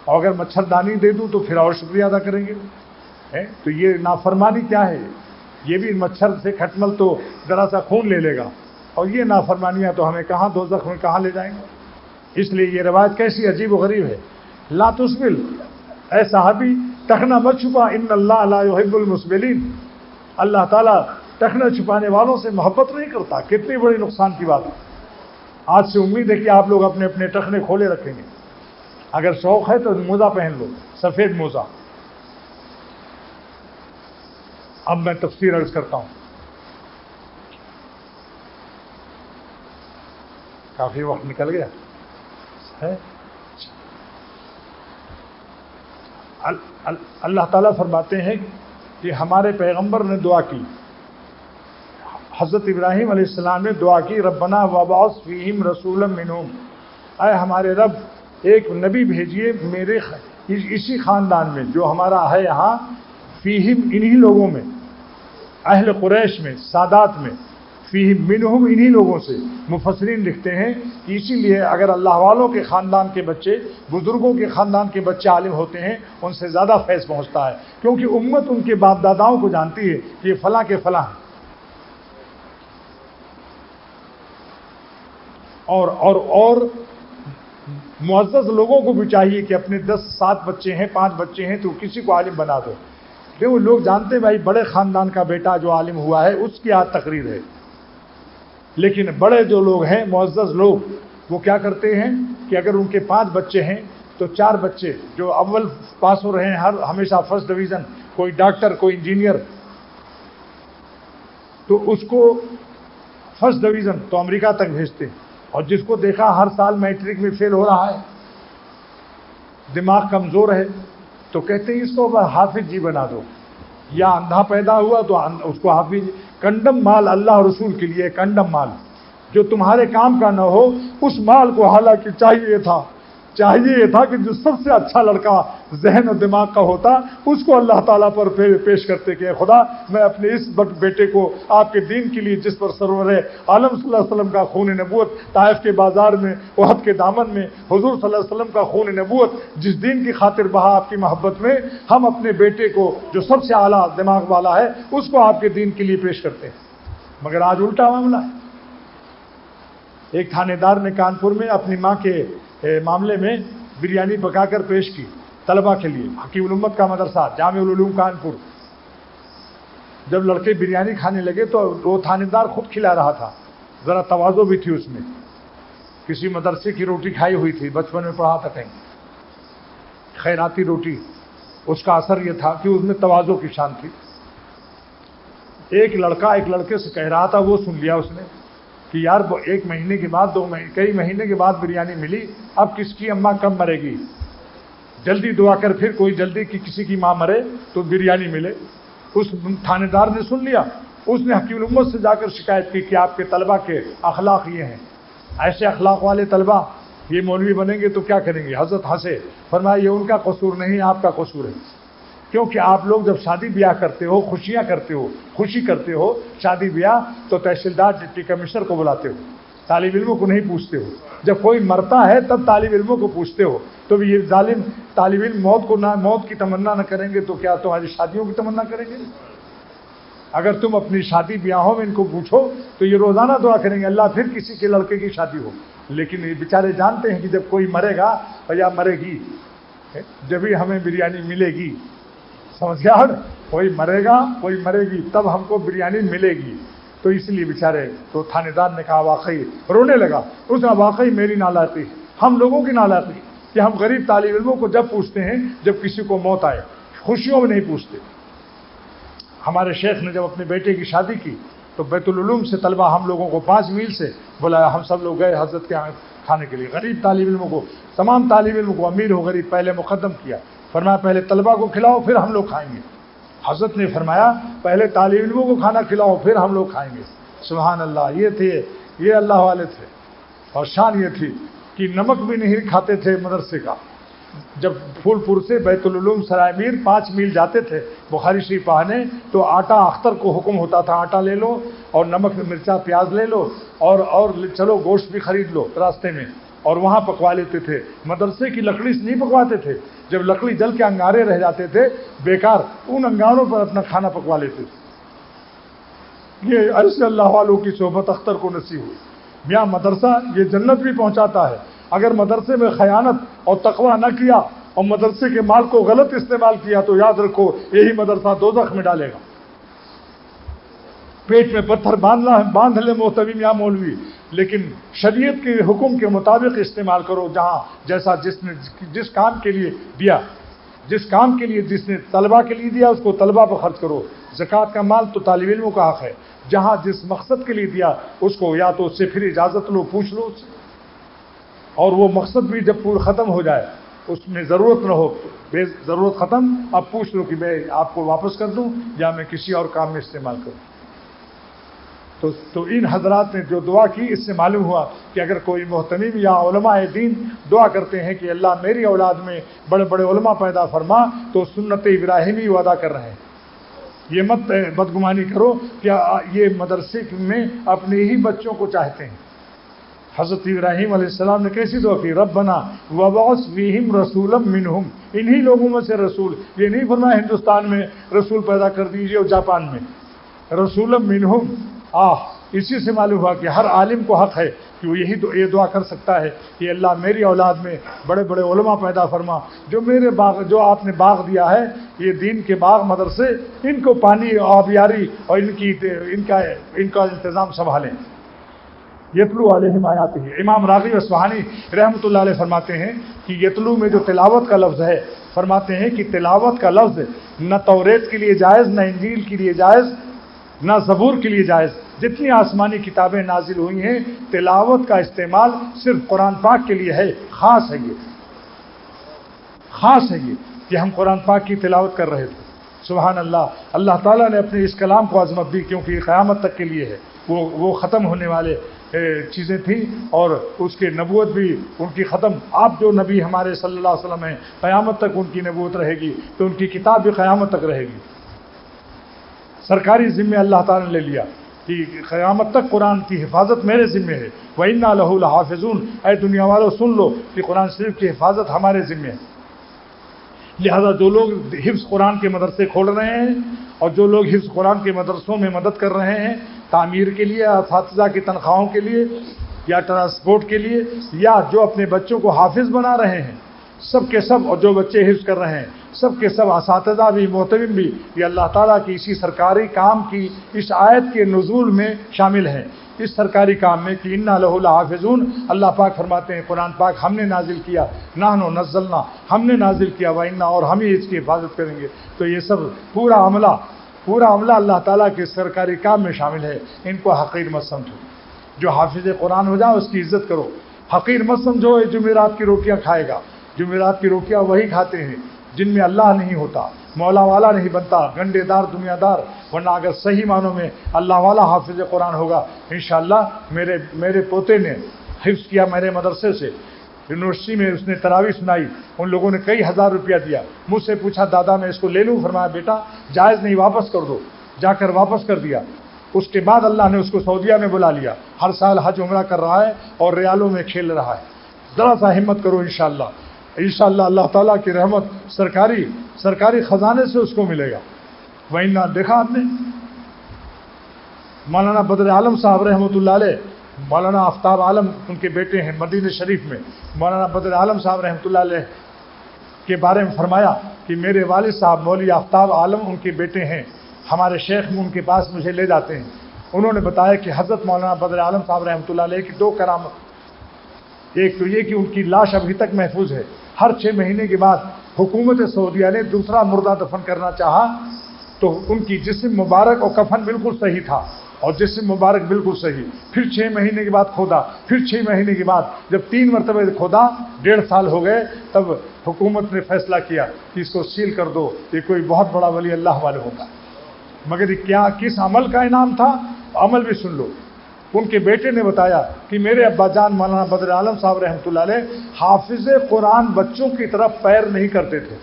Speaker 1: اور اگر مچھردانی دے دوں تو پھر اور شکریہ ادا کریں گے۔ تو یہ نافرمانی کیا ہے؟ یہ بھی مچھر سے کھٹمل تو ذرا سا خون لے لے گا، اور یہ نافرمانیاں تو ہمیں کہاں دوزخ میں کہاں لے جائیں گے۔ اس لیے یہ روایت کیسی عجیب و غریب ہے۔ لا تسبل، اے صحابی ٹخنا مت چھپا، ان اللہ لا یحب المسبلین، اللہ تعالیٰ ٹخنا چھپانے والوں سے محبت نہیں کرتا۔ کتنی بڑی نقصان کی بات ہے۔ آج سے امید ہے کہ آپ لوگ اپنے اپنے ٹخنے کھولے رکھیں گے، اگر شوق ہے تو موزہ پہن لو، سفید موزہ۔ اب میں تفسیر عرض کرتا ہوں، کافی وقت نکل گیا ہے۔ اللہ تعالیٰ فرماتے ہیں کہ ہمارے پیغمبر نے دعا کی، حضرت ابراہیم علیہ السلام نے دعا کی، ربنا وابعث فیہم رسولا منہم، اے ہمارے رب ایک نبی بھیجیے میرے اسی خاندان میں جو ہمارا ہے یہاں، فیہم انہی لوگوں میں، اہل قریش میں، سادات میں، فیہم منہم انہی لوگوں سے۔ مفسرین لکھتے ہیں کہ اسی لیے اگر اللہ والوں کے خاندان کے بچے، بزرگوں کے خاندان کے بچے عالم ہوتے ہیں ان سے زیادہ فیض پہنچتا ہے، کیونکہ امت ان کے باپ داداؤں کو جانتی ہے کہ یہ فلاں کے فلاں ہیں۔ اور معزز لوگوں کو بھی چاہیے کہ اپنے 7 بچے ہیں، 5 بچے ہیں تو کسی کو عالم بنا دو، کیوں لوگ جانتے ہیں بھائی بڑے خاندان کا بیٹا جو عالم ہوا ہے اس کی آج تقریر ہے۔ لیکن بڑے جو لوگ ہیں، معزز لوگ، وہ کیا کرتے ہیں کہ اگر ان کے 5 بچے ہیں تو 4 بچے جو اول پاس ہو رہے ہیں، ہمیشہ فرسٹ ڈویژن، کوئی ڈاکٹر کوئی انجینئر، تو اس کو فرسٹ ڈویژن تو امریکہ تک بھیجتے ہیں، اور جس کو دیکھا ہر سال میٹرک میں فیل ہو رہا ہے، دماغ کمزور ہے، تو کہتے ہیں اس کو حافظ جی بنا دو، یا اندھا پیدا ہوا تو اس کو حافظ۔ کنڈم مال اللہ رسول کے لیے، کنڈم مال جو تمہارے کام کا نہ ہو، اس مال کو حالانکہ چاہیے تھا کہ جو سب سے اچھا لڑکا ذہن اور دماغ کا ہوتا اس کو اللہ تعالیٰ پر پیش کرتے کہ خدا میں اپنے اس بیٹے کو آپ کے دین کے لیے، جس پر سرور عالم صلی اللہ علیہ وسلم کا خون نبوت طائف کے بازار میں، احد کے دامن میں حضور صلی اللہ علیہ وسلم کا خون نبوت جس دین کی خاطر بہا آپ کی محبت میں، ہم اپنے بیٹے کو جو سب سے اعلیٰ دماغ والا ہے اس کو آپ کے دین کے لیے پیش کرتے ہیں۔ مگر آج الٹا معاملہ ہے۔ ایک تھانے دار نے کانپور میں اپنی ماں کے معاملے میں بریانی پکا کر پیش کی طلبہ کے لیے، حکیم الامت کا مدرسہ جامع العلوم کانپور۔ جب لڑکے بریانی کھانے لگے تو وہ تھانے دار خود کھلا رہا تھا، ذرا تواضع بھی تھی اس میں، کسی مدرسے کی روٹی کھائی ہوئی تھی، بچپن میں پڑھا تھا کہیں، خیراتی روٹی، اس کا اثر یہ تھا کہ اس میں تواضع کی شان تھی۔ ایک لڑکا ایک لڑکے سے کہہ رہا تھا، وہ سن لیا اس نے کہ یار 1 مہینے کے بعد کئی مہینے کے بعد بریانی ملی، اب کس کی اماں کم مرے گی، جلدی دعا کر، پھر کوئی جلدی کی کسی کی ماں مرے تو بریانی ملے۔ اس تھانے دار نے سن لیا، اس نے حکیم الامت سے جا کر شکایت کی کہ آپ کے طلبہ کے اخلاق یہ ہیں، ایسے اخلاق والے طلبہ یہ مولوی بنیں گے تو کیا کریں گے؟ حضرت ہنسے، فرمایا یہ ان کا قصور نہیں، آپ کا قصور ہے، کیونکہ آپ لوگ جب شادی بیاہ کرتے ہو، خوشیاں کرتے ہو، خوشی کرتے ہو شادی بیاہ، تو تحصیلدار ڈپٹی کمشنر کو بلاتے ہو، طالب علموں کو نہیں پوچھتے ہو۔ جب کوئی مرتا ہے تب طالب علموں کو پوچھتے ہو، تو یہ ظالم طالب علم موت کی تمنا نہ کریں گے تو کیا تمہاری شادیوں کی تمنا کریں گے؟ اگر تم اپنی شادی بیاہوں میں ان کو پوچھو تو یہ روزانہ دعا کریں گے اللہ پھر کسی کے لڑکے کی شادی ہو، لیکن یہ بیچارے جانتے ہیں کہ جب کوئی مرے گا یا مرے گی جبھی ہمیں بریانی ملے گی، سمجھ گیا؟ کوئی مرے گا کوئی مرے گی تب ہم کو بریانی ملے گی، تو اس لیے بیچارے، تو تھانے دار نے کہا واقعی، رونے لگا، اس نے واقعی میری نالائقی، ہم لوگوں کی نالائقی کہ ہم غریب طالب علموں کو جب پوچھتے ہیں جب کسی کو موت آئے، خوشیوں میں نہیں پوچھتے۔ ہمارے شیخ نے جب اپنے بیٹے کی شادی کی تو بیت العلوم سے طلبہ ہم لوگوں کو 5 میل سے بلایا، ہم سب لوگ گئے حضرت کے یہاں کھانے کے لیے. غریب طالب علموں کو، تمام طالب علموں کو، امیر ہو غریب، پہلے مقدم کیا. فرمایا پہلے طلبہ کو کھلاؤ پھر ہم لوگ کھائیں گے. حضرت نے فرمایا پہلے طالب علموں کو کھانا کھلاؤ پھر ہم لوگ کھائیں گے. سبحان اللہ. یہ اللہ والے تھے. اور شان یہ تھی کہ نمک بھی نہیں کھاتے تھے مدرسے کا. جب پھول پور سے بیت العلوم سرائے میر 5 میل جاتے تھے بخاری شریف پڑھنے تو آٹا اختر کو حکم ہوتا تھا آٹا لے لو اور نمک مرچا پیاز لے لو اور چلو گوشت بھی خرید لو راستے میں، اور وہاں پکوا لیتے تھے. مدرسے کی لکڑی سے نہیں پکواتے تھے. جب لکڑی جل کے انگارے رہ جاتے تھے بیکار، ان انگاروں پر اپنا کھانا پکوا لیتے تھے. یہ ایسے اللہ والوں کی صحبت اختر کو نصیب ہوئی. یہاں مدرسہ یہ جنت بھی پہنچاتا ہے. اگر مدرسے میں خیانت اور تقوی نہ کیا اور مدرسے کے مال کو غلط استعمال کیا تو یاد رکھو یہی مدرسہ دوزخ میں ڈالے گا. پیٹ میں پتھر باندھ لے محتویم یا مولوی، لیکن شریعت کے حکم کے مطابق استعمال کرو. جہاں جیسا جس کام کے لیے دیا، جس کام کے لیے جس نے طلبہ کے لیے دیا اس کو طلبہ پر خرچ کرو. زکوٰۃ کا مال تو طالب علموں کا حق ہے. جہاں جس مقصد کے لیے دیا اس کو یا تو اس سے پھر اجازت لو، پوچھ لو اس سے، اور وہ مقصد بھی جب پورا ختم ہو جائے اس میں ضرورت نہ ہو، بے ضرورت ختم، اب پوچھ لو کہ میں آپ کو واپس کر دوں یا میں کسی اور کام میں استعمال کروں. تو ان حضرات نے جو دعا کی اس سے معلوم ہوا کہ اگر کوئی محتمم یا علماء دین دعا کرتے ہیں کہ اللہ میری اولاد میں بڑے بڑے علماء پیدا فرما تو سنت ابراہیمی وہ ادا کر رہے ہیں. یہ مت بدگمانی کرو کہ یہ مدرسے میں اپنے ہی بچوں کو چاہتے ہیں. حضرت ابراہیم علیہ السلام نے کیسی دعا کی؟ ربنا وبعث فیہم رسولا منہم، انہی لوگوں میں سے رسول. یہ نہیں فرمایا ہندوستان میں رسول پیدا کر دیجئے اور جاپان میں. رسولا منہم، اسی سے معلوم ہوا کہ ہر عالم کو حق ہے کہ وہ یہ دعا کر سکتا ہے کہ اللہ میری اولاد میں بڑے بڑے علماء پیدا فرما. جو میرے باغ، جو آپ نے باغ دیا ہے، یہ دین کے باغ مدرسے، ان کو پانی آبیاری اور ان کا انتظام سنبھالیں. یتلو علیہم آیاتہ. امام راغب اصفہانی رحمۃ اللہ علیہ فرماتے ہیں کہ یتلو میں جو تلاوت کا لفظ ہے، فرماتے ہیں کہ تلاوت کا لفظ نہ توریت کے لیے جائز، نہ انجیل کے لیے جائز، نہ زبور کے لیے جائز. جتنی آسمانی کتابیں نازل ہوئی ہیں تلاوت کا استعمال صرف قرآن پاک کے لیے ہے. خاص ہے یہ کہ ہم قرآن پاک کی تلاوت کر رہے تھے. سبحان اللہ. اللہ تعالیٰ نے اپنے اس کلام کو عظمت دی کیونکہ یہ قیامت تک کے لیے ہے. وہ ختم ہونے والے چیزیں تھیں اور اس کے نبوت بھی ان کی ختم. آپ جو نبی ہمارے صلی اللہ علیہ وسلم ہیں قیامت تک ان کی نبوت رہے گی تو ان کی کتاب بھی قیامت تک رہے گی. سرکاری ذمہ اللہ تعالیٰ نے لے لیا کہ قیامت تک قرآن کی حفاظت میرے ذمہ ہے. وَإِنَّا لَهُ لَحَافِظُونَ. اے دنیا والوں سن لو کہ قرآن شریف کی حفاظت ہمارے ذمہ ہے. لہذا جو لوگ حفظ قرآن کے مدرسے کھول رہے ہیں اور جو لوگ حفظ قرآن کے مدرسوں میں مدد کر رہے ہیں تعمیر کے لیے، اساتذہ کی تنخواہوں کے لیے یا ٹرانسپورٹ کے لیے، یا جو اپنے بچوں کو حافظ بنا رہے ہیں، سب کے سب، اور جو بچے حفظ کر رہے ہیں سب کے سب، اساتذہ بھی محتمم بھی، یہ اللہ تعالیٰ کی اسی سرکاری کام کی اس آیت کے نزول میں شامل ہیں. اس سرکاری کام میں کہ انا لہ لحافظون. اللہ پاک فرماتے ہیں قرآن پاک ہم نے نازل کیا، نحن نزلنا، ہم نے نازل کیا، وَإِنَّا، اور ہم ہی اس کی حفاظت کریں گے. تو یہ سب پورا عملہ اللہ تعالیٰ کے سرکاری کام میں شامل ہے. ان کو حقیر مت سمجھو. جو حافظ قرآن ہو جائے اس کی عزت کرو. حقیر مت سمجھو یہ جمعرات کی روٹیاں کھائے گا. جمعرات کی روٹیاں وہی کھاتے ہیں جن میں اللہ نہیں ہوتا، مولا والا نہیں بنتا، گنڈے دار دنیا دار. ورنہ اگر صحیح معنوں میں اللہ والا حافظ قرآن ہوگا انشاءاللہ. میرے پوتے نے حفظ کیا میرے مدرسے سے، یونیورسٹی میں اس نے تراویح سنائی. ان لوگوں نے کئی ہزار روپیہ دیا. مجھ سے پوچھا دادا میں اس کو لے لوں؟ فرمایا بیٹا جائز نہیں، واپس کر دو. جا کر واپس کر دیا. اس کے بعد اللہ نے اس کو سعودیہ میں بلا لیا. ہر سال حج عمرہ کر رہا ہے اور ریالوں میں کھیل رہا ہے. ذرا سا ہمت کرو انشاءاللہ. انشاءاللہ اللہ تعالیٰ کی رحمت سرکاری خزانے سے اس کو ملے گا. وَإِنَّا، دیکھا آپ نے مولانا بدر عالم صاحب رحمۃ اللہ علیہ، مولانا آفتاب عالم ان کے بیٹے ہیں مدینہ شریف میں. مولانا بدر عالم صاحب رحمۃ اللہ علیہ کے بارے میں فرمایا کہ میرے والد صاحب مولوی آفتاب عالم ان کے بیٹے ہیں. ہمارے شیخ ان کے پاس مجھے لے جاتے ہیں. انہوں نے بتایا کہ حضرت مولانا بدر عالم صاحب رحمۃ اللہ علیہ کی 2 کرامت. ایک تو یہ کہ ان کی لاش ابھی تک محفوظ ہے. ہر 6 مہینے کے بعد حکومت سعودیہ نے دوسرا مردہ دفن کرنا چاہا تو ان کی جسم مبارک اور کفن بالکل صحیح تھا اور جسم مبارک بالکل صحیح. پھر 6 مہینے کے بعد کھودا, پھر 6 مہینے کے بعد جب 3 مرتبہ کھودا, 1.5 سال ہو گئے, تب حکومت نے فیصلہ کیا کہ اس کو سیل کر دو, یہ کوئی بہت بڑا ولی اللہ والے ہوتا ہے. مگر یہ کیا کس عمل کا انعام تھا؟ عمل بھی سن لو. ان کے بیٹے نے بتایا کہ میرے ابا جان مولانا بدر عالم صاحب رحمۃ اللہ علیہ حافظ قرآن بچوں کی طرف پیر نہیں کرتے تھے.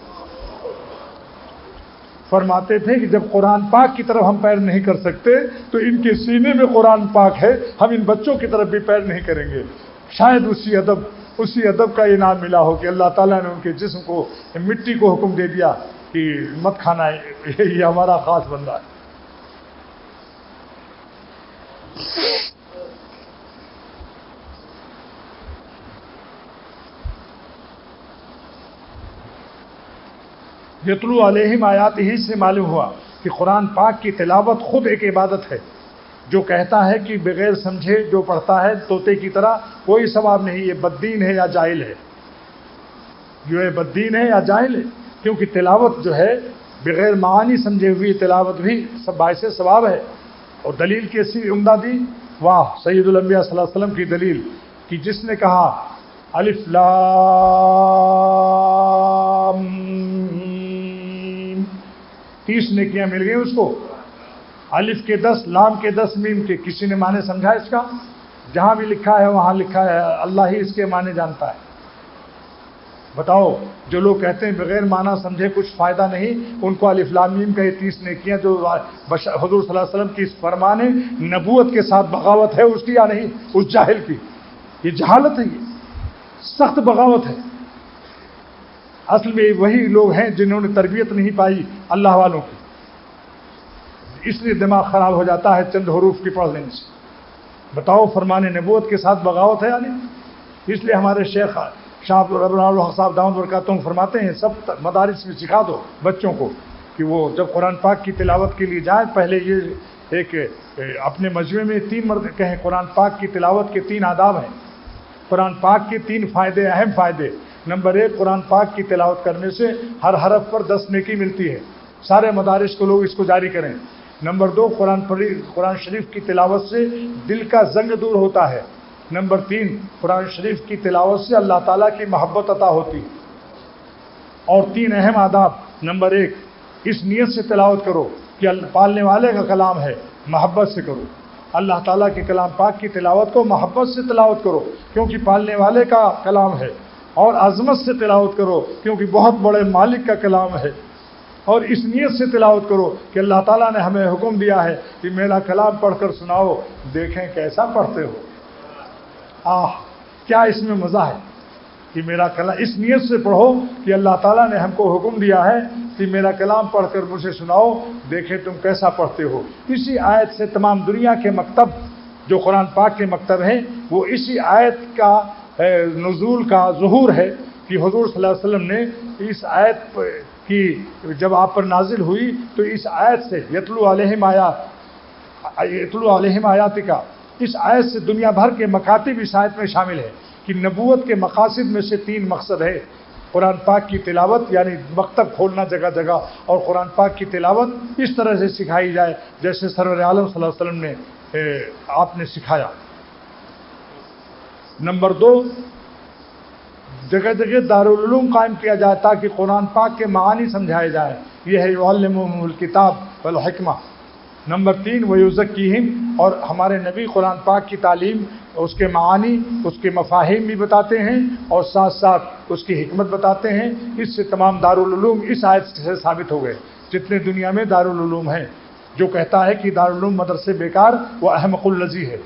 Speaker 1: فرماتے تھے کہ جب قرآن پاک کی طرف ہم پیر نہیں کر سکتے تو ان کے سینے میں قرآن پاک ہے, ہم ان بچوں کی طرف بھی پیر نہیں کریں گے. شاید اسی ادب کا انعام ملا ہو کہ اللہ تعالیٰ نے ان کے جسم کو, مٹی کو حکم دے دیا کہ مت کھانا ہے, یہ ہمارا خاص بندہ ہے. یتلو علیہم آیات ہی سے معلوم ہوا کہ قرآن پاک کی تلاوت خود ایک عبادت ہے. جو کہتا ہے کہ بغیر سمجھے جو پڑھتا ہے طوطے کی طرح, کوئی ثواب نہیں, یہ بددین ہے یا جاہل ہے. جو ہے بددین ہے یا جاہل ہے, کیونکہ تلاوت جو ہے بغیر معانی سمجھے ہوئی تلاوت بھی سب باعث ثواب ہے. اور دلیل کیسی عمدہ دی, واہ سید الانبیاء صلی اللہ علیہ وسلم کی دلیل کہ جس نے کہا الف لام 30 نیکیاں مل گئی اس کو. الف کے 10, لام کے 10, میم کے. کسی نے معنی سمجھا اس کا؟ جہاں بھی لکھا ہے وہاں لکھا ہے, اللہ ہی اس کے معنی جانتا ہے. بتاؤ, جو لوگ کہتے ہیں بغیر معنی سمجھے کچھ فائدہ نہیں, ان کو الف لام میم کا یہ 30 نیکیاں جو حضور صلی اللہ علیہ وسلم کی اس فرمان نبوت کے ساتھ بغاوت ہے اس کی یا نہیں؟ اس جاہل کی. یہ جہالت ہے, یہ سخت بغاوت ہے. اصل میں وہی لوگ ہیں جنہوں نے تربیت نہیں پائی اللہ والوں کی, اس لیے دماغ خراب ہو جاتا ہے چند حروف کی پڑھ لینے سے. بتاؤ فرمان نبوت کے ساتھ بغاوت ہے یا نہیں؟ اس لیے ہمارے شیخ شاہ الحق صاحب دامت برکاتہم فرماتے ہیں سب مدارس میں سکھا دو بچوں کو کہ وہ جب قرآن پاک کی تلاوت کے لیے جائیں پہلے یہ ایک اپنے مجموعے میں 3 مرتبہ کہیں قرآن پاک کی تلاوت کے 3 آداب ہیں. قرآن پاک کے 3 فائدے, اہم فائدے. نمبر 1, قرآن پاک کی تلاوت کرنے سے ہر حرف پر 10 نیکی ملتی ہے. سارے مدارس کو لوگ اس کو جاری کریں. نمبر 2, قرآن شریف کی تلاوت سے دل کا زنگ دور ہوتا ہے. نمبر 3, قرآن شریف کی تلاوت سے اللہ تعالیٰ کی محبت عطا ہوتی. اور 3 اہم آداب. نمبر 1, اس نیت سے تلاوت کرو کہ پالنے والے کا کلام ہے, محبت سے کرو. اللہ تعالیٰ کے کلام پاک کی تلاوت کو محبت سے تلاوت کرو کیونکہ پالنے والے کا کلام ہے. اور عظمت سے تلاوت کرو کیونکہ بہت بڑے مالک کا کلام ہے. اور اس نیت سے تلاوت کرو کہ اللہ تعالیٰ نے ہمیں حکم دیا ہے کہ میرا کلام پڑھ کر سناؤ, دیکھیں کیسا پڑھتے ہو. کیا اس میں مزہ ہے کہ میرا کلام, اس نیت سے پڑھو کہ اللہ تعالیٰ نے ہم کو حکم دیا ہے کہ میرا کلام پڑھ کر مجھے سناؤ, دیکھیں تم کیسا پڑھتے ہو. اسی آیت سے تمام دنیا کے مکتب جو قرآن پاک کے مکتب ہیں وہ اسی آیت کا نزول کا ظہور ہے کہ حضور صلی اللہ علیہ وسلم نے اس آیت کی جب آپ پر نازل ہوئی تو اس آیت سے یتلو علیہم آیاتک, اس آیت سے دنیا بھر کے مکاتب اس آیت میں شامل ہے کہ نبوت کے مقاصد میں سے 3 مقصد ہے. قرآن پاک کی تلاوت یعنی مکتب کھولنا جگہ جگہ, اور قرآن پاک کی تلاوت اس طرح سے سکھائی جائے جیسے سرور عالم صلی اللہ علیہ وسلم نے آپ نے سکھایا. نمبر 2, جگہ جگہ دارالعلوم قائم کیا جائے تاکہ قرآن پاک کے معانی سمجھائے جائیں. یہ ہے یعلمہم الکتاب والحکمہ. نمبر 3, ویزکیہم, اور ہمارے نبی قرآن پاک کی تعلیم, اس کے معانی, اس کے مفاہیم بھی بتاتے ہیں اور ساتھ ساتھ اس کی حکمت بتاتے ہیں. اس سے تمام دارالعلوم اس آیت سے ثابت ہو گئے جتنے دنیا میں دارالعلوم ہیں. جو کہتا ہے کہ دارالعلوم مدرسے بیکار وہ احمق الذی ہے.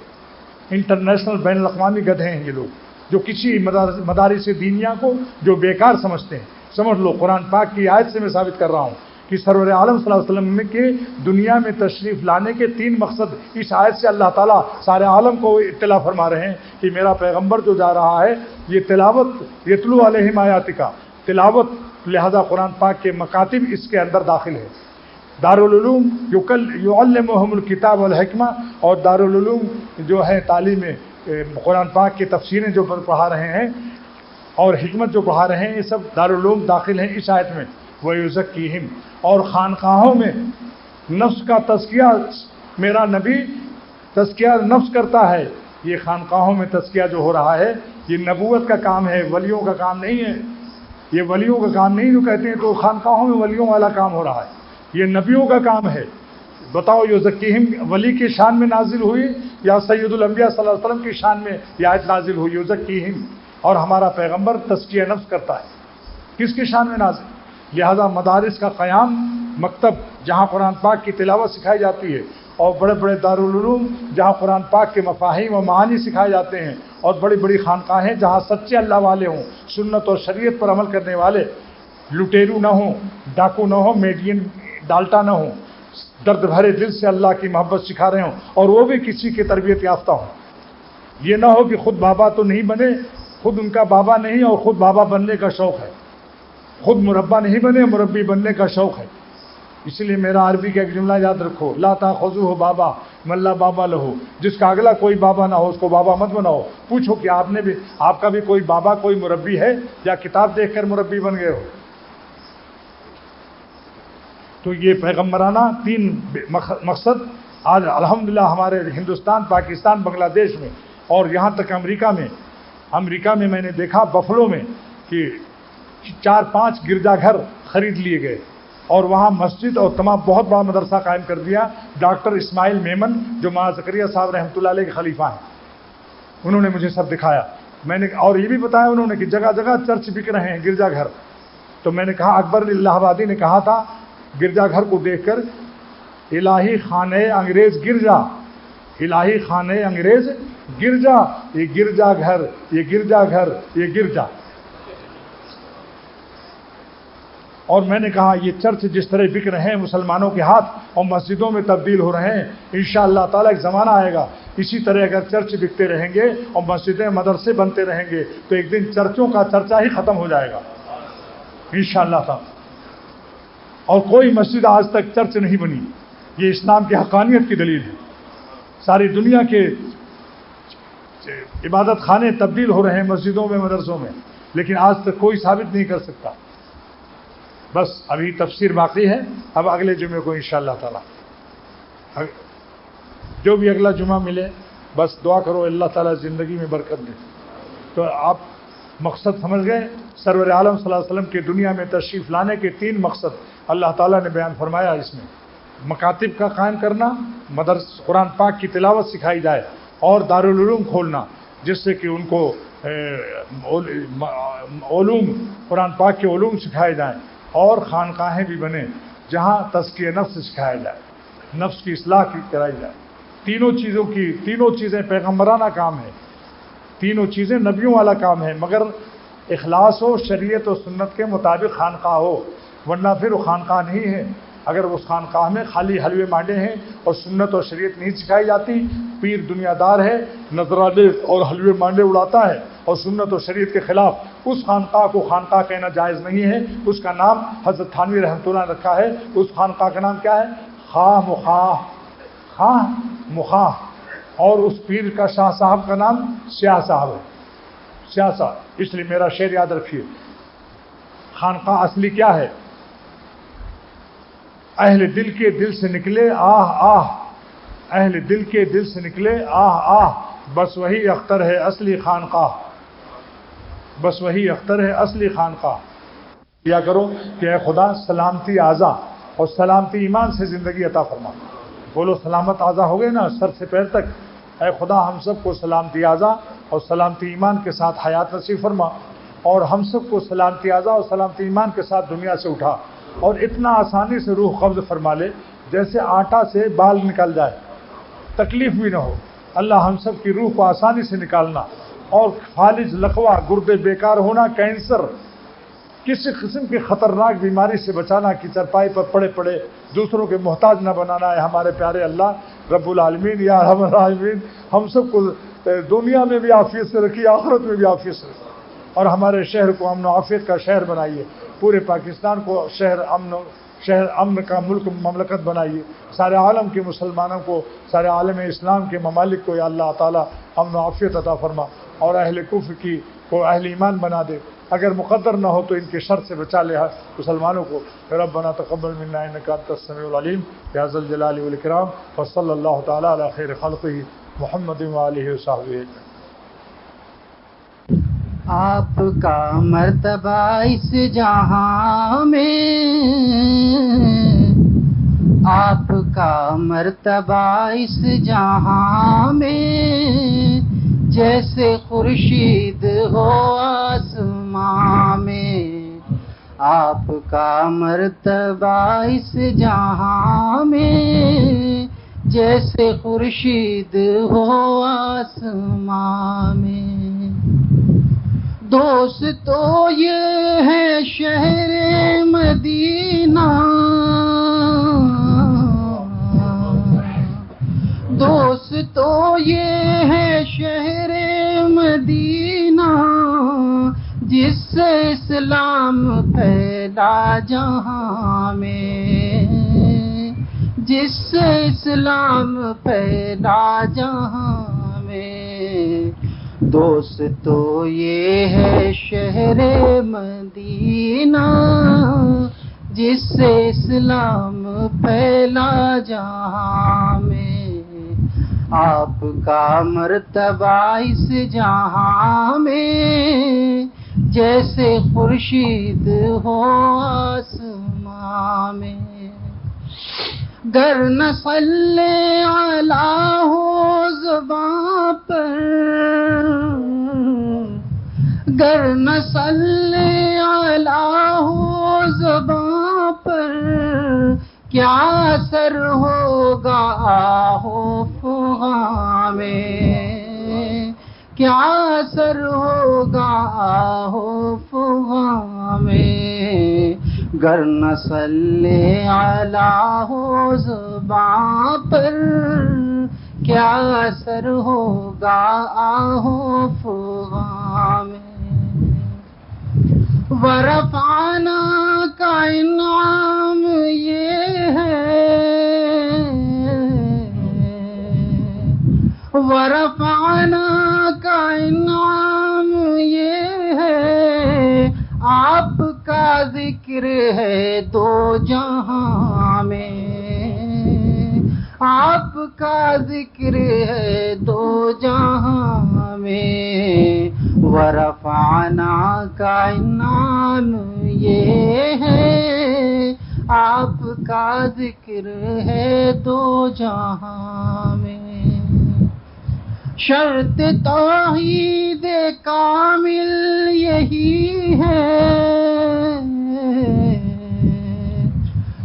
Speaker 1: انٹرنیشنل بین الاقوامی گدھے ہیں یہ لوگ جو کسی مدارس دینیا کو جو بیکار سمجھتے ہیں. سمجھ لو قرآن پاک کی آیت سے میں ثابت کر رہا ہوں کہ سرور عالم صلی اللہ علیہ وسلم کے دنیا میں تشریف لانے کے 3 مقصد اس آیت سے اللہ تعالیٰ سارے عالم کو اطلاع فرما رہے ہیں کہ میرا پیغمبر جو جا رہا ہے یہ تلاوت یتلو علیہم آیاتک تلاوت, لہذا قرآن پاک کے مکاتب اس کے اندر داخل ہے. دارالعلوم یعلمہم الکتاب والحکمہ, اور دارالعلوم جو ہے تعلیم قرآن پاک کی تفسیریں جو پڑھا رہے ہیں اور حکمت جو پڑھا رہے ہیں, یہ سب دارالعلوم داخل ہیں اس آیت میں. وَيُزَكِّيهِمْ، اور خانقاہوں میں نفس کا تزکیہ میرا نبی تزکیہ نفس کرتا ہے۔ یہ خانقاہوں میں تزکیہ جو ہو رہا ہے یہ نبوت کا کام ہے، ولیوں کا کام نہیں ہے۔ یہ ولیوں کا کام نہیں جو کہتے ہیں تو خانقاہوں میں ولیوں والا کام ہو رہا ہے، یہ نبیوں کا کام ہے۔ بتاؤ یزکیہم ولی کی شان میں نازل ہوئی یا سید الانبیاء صلی اللہ علیہ وسلم کی شان میں یہ آیت نازل ہوئی؟ یزکیہم، اور ہمارا پیغمبر تزکیہ نفس کرتا ہے، کس کی شان میں نازل؟ لہذا مدارس کا قیام، مکتب جہاں قرآن پاک کی تلاوت سکھائی جاتی ہے، اور بڑے بڑے دارالعلوم جہاں قرآن پاک کے مفاہیم و معانی سکھائے جاتے ہیں، اور بڑی بڑی خانقاہیں جہاں سچے اللہ والے ہوں، سنت اور شریعت پر عمل کرنے والے، لٹیرو نہ ہوں، ڈاکو نہ ہوں، میڈین ڈالٹا نہ ہوں، درد بھرے دل سے اللہ کی محبت سکھا رہے ہوں، اور وہ بھی کسی کی تربیت یافتہ ہوں۔ یہ نہ ہو کہ خود بابا تو نہیں بنے، خود ان کا بابا نہیں اور خود بابا بننے کا شوق ہے، خود مربع نہیں بنے، مربی بننے کا شوق ہے۔ اس لیے میرا عربی کا ایک جملہ یاد رکھو، لا تاخذوہ بابا من لا بابا لہو، جس کا اگلا کوئی بابا نہ ہو اس کو بابا مت بناؤ۔ پوچھو کہ آپ کا بھی کوئی بابا، کوئی مربی ہے، یا کتاب دیکھ کر مربی بن گئے ہو؟ تو یہ پیغمبرانہ 3 مقصد آج الحمدللہ ہمارے ہندوستان، پاکستان، بنگلہ دیش میں، اور یہاں تک امریکہ میں میں نے دیکھا بفلو میں کہ 4-5 گرجا گھر خرید لیے گئے، اور وہاں مسجد اور تمام بہت بڑا مدرسہ قائم کر دیا۔ ڈاکٹر اسماعیل میمن جو مولانا زکریا صاحب رحمۃ اللہ علیہ کے خلیفہ ہیں، انہوں نے مجھے سب دکھایا، میں نے اور یہ بھی بتایا انہوں نے کہ جگہ جگہ چرچ بک رہے ہیں، گرجا گھر۔ تو میں نے کہا اکبر الہ آبادی نے کہا تھا گرجا گھر کو دیکھ کر، الہی خانہ انگریز گرجا، الہی خانہ انگریز گرجا، یہ گرجا گھر، یہ گرجا گھر، یہ گرجا۔ اور میں نے کہا یہ چرچ جس طرح بک رہے ہیں مسلمانوں کے ہاتھ اور مسجدوں میں تبدیل ہو رہے ہیں، انشاءاللہ تعالیٰ ایک زمانہ آئے گا اسی طرح اگر چرچ بکتے رہیں گے اور مسجدیں مدرسے بنتے رہیں گے تو ایک دن چرچوں کا چرچا ہی ختم ہو جائے گا انشاءاللہ تعالیٰ۔ اور کوئی مسجد آج تک چرچ نہیں بنی، یہ اسلام کی حقانیت کی دلیل ہے۔ ساری دنیا کے عبادت خانے تبدیل ہو رہے ہیں مسجدوں میں، مدرسوں میں، لیکن آج تک کوئی ثابت نہیں کر سکتا۔ بس ابھی تفسیر باقی ہے، اب اگلے جمعے کو انشاءاللہ تعالی جو بھی اگلا جمعہ ملے بس دعا کرو اللہ تعالیٰ زندگی میں برکت دے۔ تو آپ مقصد سمجھ گئے، سرور عالم صلی اللہ علیہ وسلم کے دنیا میں تشریف لانے کے 3 مقصد اللہ تعالیٰ نے بیان فرمایا۔ اس میں مکاتب کا قائم کرنا، قرآن پاک کی تلاوت سکھائی جائے، اور دارالعلوم کھولنا جس سے کہ ان کو علوم قرآن پاک کے علوم سکھائے جائیں، اور خانقاہیں بھی بنیں جہاں تزکیہ نفس سکھایا جائے، نفس کی اصلاح کی کرائی جائے۔ تینوں چیزیں پیغمبرانہ کام ہے، تینوں چیزیں نبیوں والا کام ہے، مگر اخلاص ہو، شریعت و سنت کے مطابق خانقاہ ہو، ورنہ پھر وہ خانقاہ نہیں ہے۔ اگر اس خانقاہ میں خالی حلوے مانڈے ہیں اور سنت اور شریعت نہیں سکھائی جاتی، پیر دنیا دار ہے، نذرانے اور حلوے مانڈے اڑاتا ہے اور سنت اور شریعت کے خلاف، اس خانقاہ کو خانقاہ کہنا جائز نہیں ہے۔ اس کا نام حضرت تھانوی رحمۃ اللہ نے رکھا ہے، اس خانقاہ کا نام کیا ہے؟ خواہ مخواہ، اور اس پیر کا شاہ صاحب کا نام سیاہ صاحب ہے، سیاہ صاحب۔ اس لیے میرا شعر یاد رکھیے، خانقاہ اصلی کیا ہے؟ اہل دل کے دل سے نکلے آہ آہ، اہل دل کے دل سے نکلے آہ آہ، بس وہی اختر ہے اصلی خانقاہ، بس وہی اختر ہے اصلی خانقاہ۔ کیا کرو کہ اے خدا سلامتی اعضا اور سلامتی ایمان سے زندگی عطا فرما۔ بولو سلامت اعضا ہو گئے نا سر سے پیر تک، اے خدا ہم سب کو سلامتی اعضا اور سلامتی ایمان کے ساتھ حیات نصیب فرما، اور ہم سب کو سلامتی اعضا اور سلامتی ایمان کے ساتھ دنیا سے اٹھا، اور اتنا آسانی سے روح قبض فرما لے جیسے آٹا سے بال نکل جائے، تکلیف بھی نہ ہو۔ اللہ ہم سب کی روح کو آسانی سے نکالنا، اور فالج، لقوہ، گردے بیکار ہونا، کینسر، کسی قسم کی خطرناک بیماری سے بچانا کہ چرپائی پر پڑے پڑے دوسروں کے محتاج نہ بنانا ہے ہمارے پیارے اللہ رب العالمین یا ارحم الراحمین۔ ہم سب کو دنیا میں بھی عافیت سے رکھیے، آخرت میں بھی عافیت سے رکھیے، اور ہمارے شہر کو امن و عافیت کا شہر بنائیے، پورے پاکستان کو شہر امن کا ملک، مملکت بنائیے، سارے عالم کے مسلمانوں کو، سارے عالم اسلام کے ممالک کو یا اللہ تعالیٰ امن و عافیت عطا فرما، اور اہل کفر کو اہل ایمان بنا دے، اگر مقدر نہ ہو تو ان کے شر سے بچا لے مسلمانوں کو. ربنا تقبل منا انک انت السمیع العلیم یا ذا الجلال والاکرام. وصلی اللہ تعالی علی خیر خلقہ محمد وآلہ وصحبہ.
Speaker 2: آپ کا مرتبہ اس جہاں میں، آپ کا مرتبہ اس جہاں میں، جیسے خورشید ہو آسمان میں. آپ کا مرتبہ اس جہاں میں، جیسے خورشید ہو آسمان میں. دوست تو یہ ہے شہر مدینہ، دوست تو یہ ہے شہر مدینہ، جس سے اسلام پھیلا جہاں میں، جس سے اسلام پھیلا جہاں میں. دوست تو یہ ہے شہر مدینہ، جس سے اسلام پھیلا جہاں میں. آپ کا مرتبہ اس جہاں میں، جیسے خورشید ہو آسمان میں. گر نہ صلی علی ہو زباں پر، گر نہ صلی علی ہو زباں پر، کیا اثر ہوگا آہو فغاں میں، کیا اثر ہوگا آہو فغاں میں. گر نہ صلی علی ہو زباں پر، کیا اثر ہوگا آہو فغاں میں. ورفعنا کا انعام یہ ہے، ورفعنا کا انعام یہ ہے، آپ کا ذکر ہے دو جہاں میں، آپ کا ذکر ہے دو جہاں میں. ورفعنا کا انعام یہ ہے، آپ کا ذکر ہے دو جہاں میں. شرط توحید کامل یہی ہے،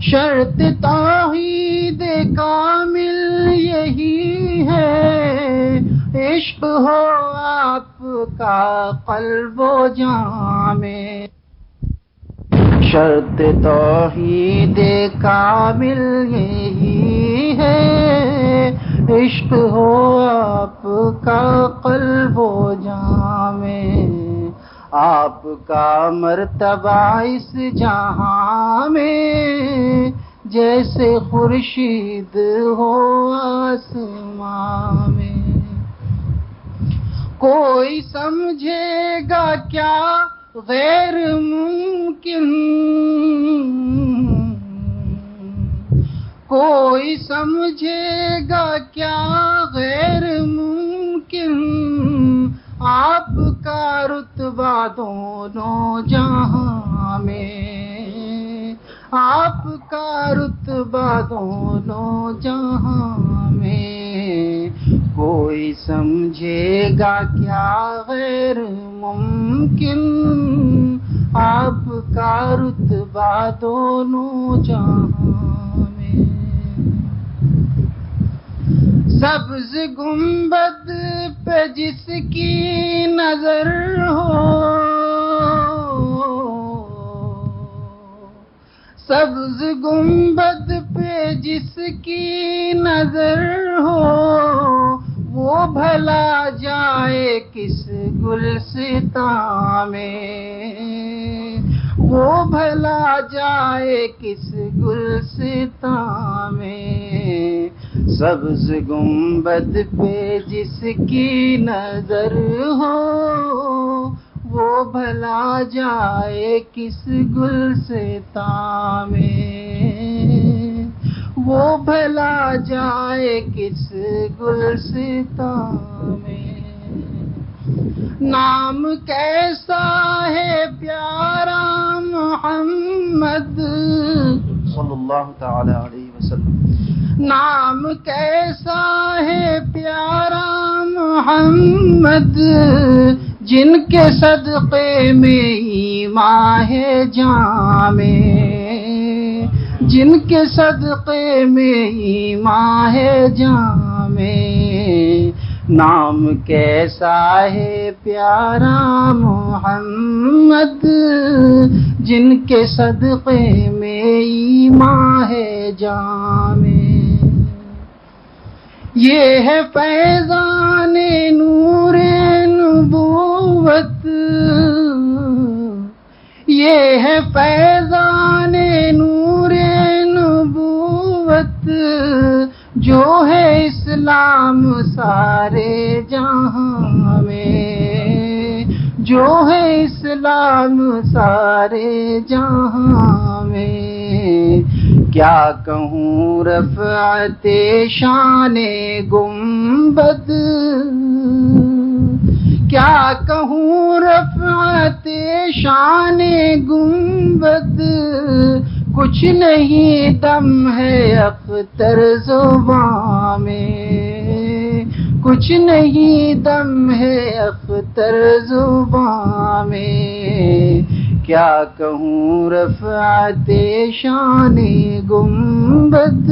Speaker 2: شرط توحید کامل یہی ہے، عشق ہو آپ کا قلب و جاں میں. شرط توحید کامل یہی ہے، عشق ہو آپ کا قلب و جاں میں. آپ کا مرتبہ اس جہاں میں، جیسے خورشید ہو آسمان میں. کوئی سمجھے گا کیا غیر ممکن، کوئی سمجھے گا کیا غیر ممکن، آپ کا رتبہ دونوں جہاں میں، آپ کا رتبہ دونوں جہاں میں. کوئی سمجھے گا کیا غیر ممکن، آپ کا رتبہ دونوں جہاں میں. سبز گنبد پہ جس کی نظر ہو، سبز گنبد پہ جس کی نظر ہو، وہ بھلا جائے کس گلستاں میں، وہ بھلا جائے کس گلستاں میں. سبز گنبد پہ جس کی نظر ہو، وہ بھلا جائے کس گلستاں میں، وہ بھلا جائے کس گلستاں میں۔ نام کیسا ہے پیارا محمد صلی اللہ تعالی علیہ وسلم، نام کیسا ہے پیارا محمد، جن کے صدقے میں ایمان ہے جاں میں، جن کے صدقے میں ایمان ہے جاں میں۔ نام کیسا ہے پیارا محمد، جن کے صدقے میں ایمان ہے جاں میں۔ یہ ہے فیضان نور نبوت، یہ ہے فیضان نور نبوت، جو ہے اسلام سارے جہاں میں، جو ہے اسلام سارے جہاں میں۔ کیا کہوں رفعت شان گنبد، کیا کہوں رفعت شان گنبد، کچھ نہیں دم ہے اختر زباں میں، کچھ نہیں دم ہے اختر زباں میں۔ کیا کہوں رفعت شان گنبد،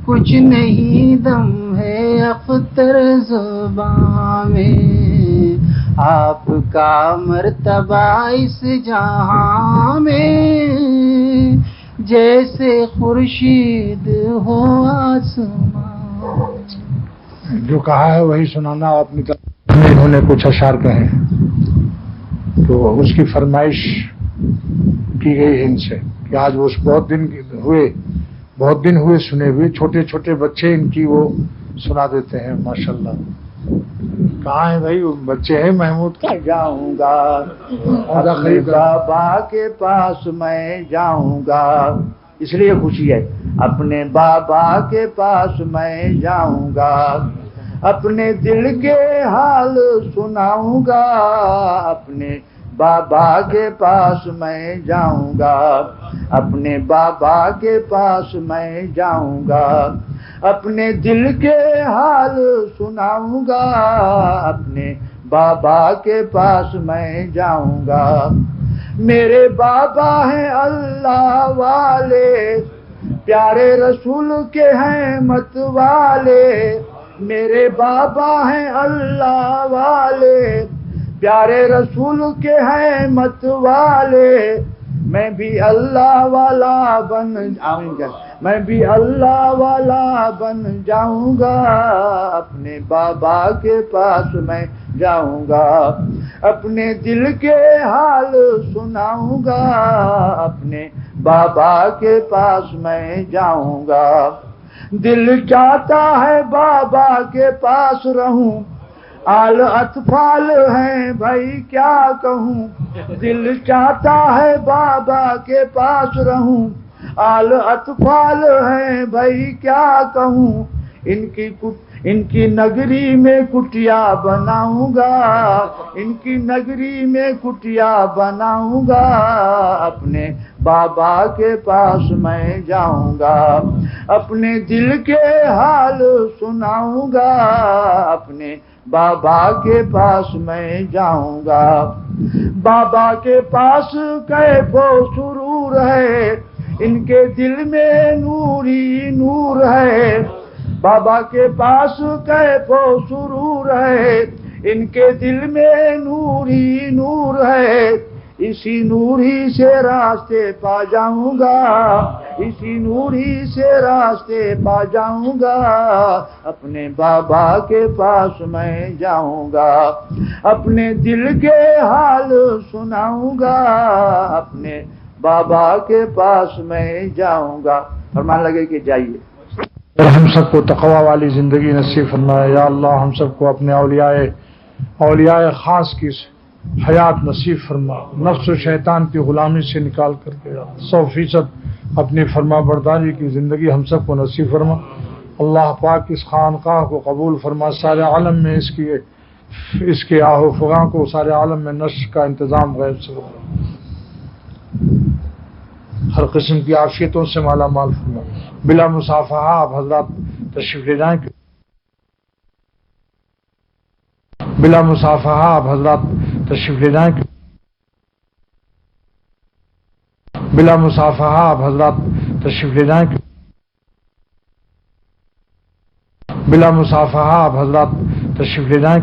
Speaker 2: کچھ نہیں دم ہے اختر زباں میں۔ آپ کا مرتبہ اس جہاں میں، جیسے خورشید ہو آسمان۔
Speaker 1: جو کہا ہے وہی سنانا اپنی طرف۔ انہوں نے کچھ اشعار کہے تو اس کی فرمائش کی گئی ان سے کہ آج وہ بہت دن ہوئے سنے ہوئے، چھوٹے چھوٹے بچے ان کی وہ سنا دیتے ہیں ماشاءاللہ۔ کہاں ہیں بھائی وہ بچے ہیں محمود؟
Speaker 3: جاؤں گا اپنے بابا کے پاس میں جاؤں گا، اس لیے خوشی ہے۔ اپنے بابا کے پاس میں جاؤں گا، اپنے دل کے حال سناؤں گا، اپنے بابا کے پاس میں جاؤں گا، اپنے بابا کے پاس میں جاؤں گا، اپنے دل کے حال سناؤں گا، اپنے بابا کے پاس میں جاؤں گا۔ میرے بابا ہیں اللہ والے، پیارے رسول کے ہیں مت والے، میرے بابا ہیں اللہ والے، پیارے رسول کے ہیں مت والے۔ میں بھی اللہ والا بن جاؤں گا، میں بھی اللہ والا بن جاؤں گا، اپنے بابا کے پاس میں جاؤں گا، اپنے دل کے حال سناؤں گا، اپنے بابا کے پاس میں جاؤں گا۔ دل چاہتا ہے بابا کے پاس رہوں، آل اطفال ہیں بھائی کیا کہوں، دل چاہتا ہے بابا کے پاس رہوں، آل اطفال ہیں بھائی کیا کہوں، ان کی نگری میں کٹیا بناؤں گا، ان کی نگری میں کٹیا بناؤں گا، اپنے بابا کے پاس میں جاؤں گا، اپنے دل کے حال سناؤں گا، اپنے بابا کے پاس میں جاؤں گا۔ بابا کے پاس کیف و سرور ہے، ان کے دل میں نور ہی نور ہے، بابا کے پاس کیف و سرور ہے، ان کے دل میں نور ہی نور ہے، اسی نور ہی سے راستے پا جاؤں گا، اسی نور ہی سے راستے پا جاؤں گا، اپنے بابا کے پاس میں جاؤں گا، اپنے دل کے حال سناؤں گا، اپنے بابا کے پاس میں جاؤں گا۔ فرمان لگے کہ جائیے۔
Speaker 1: اور ہم سب کو تقوی والی زندگی نصیب فرمائے یا اللہ، ہم سب کو اپنے اولیاء خاص کی حیات نصیب فرما، نفس و شیطان کی غلامی سے نکال کر کے 100% اپنی فرما برداری کی زندگی ہم سب کو نصیب فرما۔ اللہ پاک اس خانقاہ کو قبول فرما، سارے عالم میں اس کے آہ و فغاں کو سارے عالم میں نشر کا انتظام غیب سے فرما، ہر قسم کی عافیتوں سے مالا مال فرما۔ بلا مصافحہ آپ حضرات تشریف لے جائیں، بلا مصافحہ آپ حضرات تشریف لے جائیں، بلا مصافحہ آپ حضرات تشریف لے جائیں، بلا مصافحہ آپ حضرات تشریف لے جائیں۔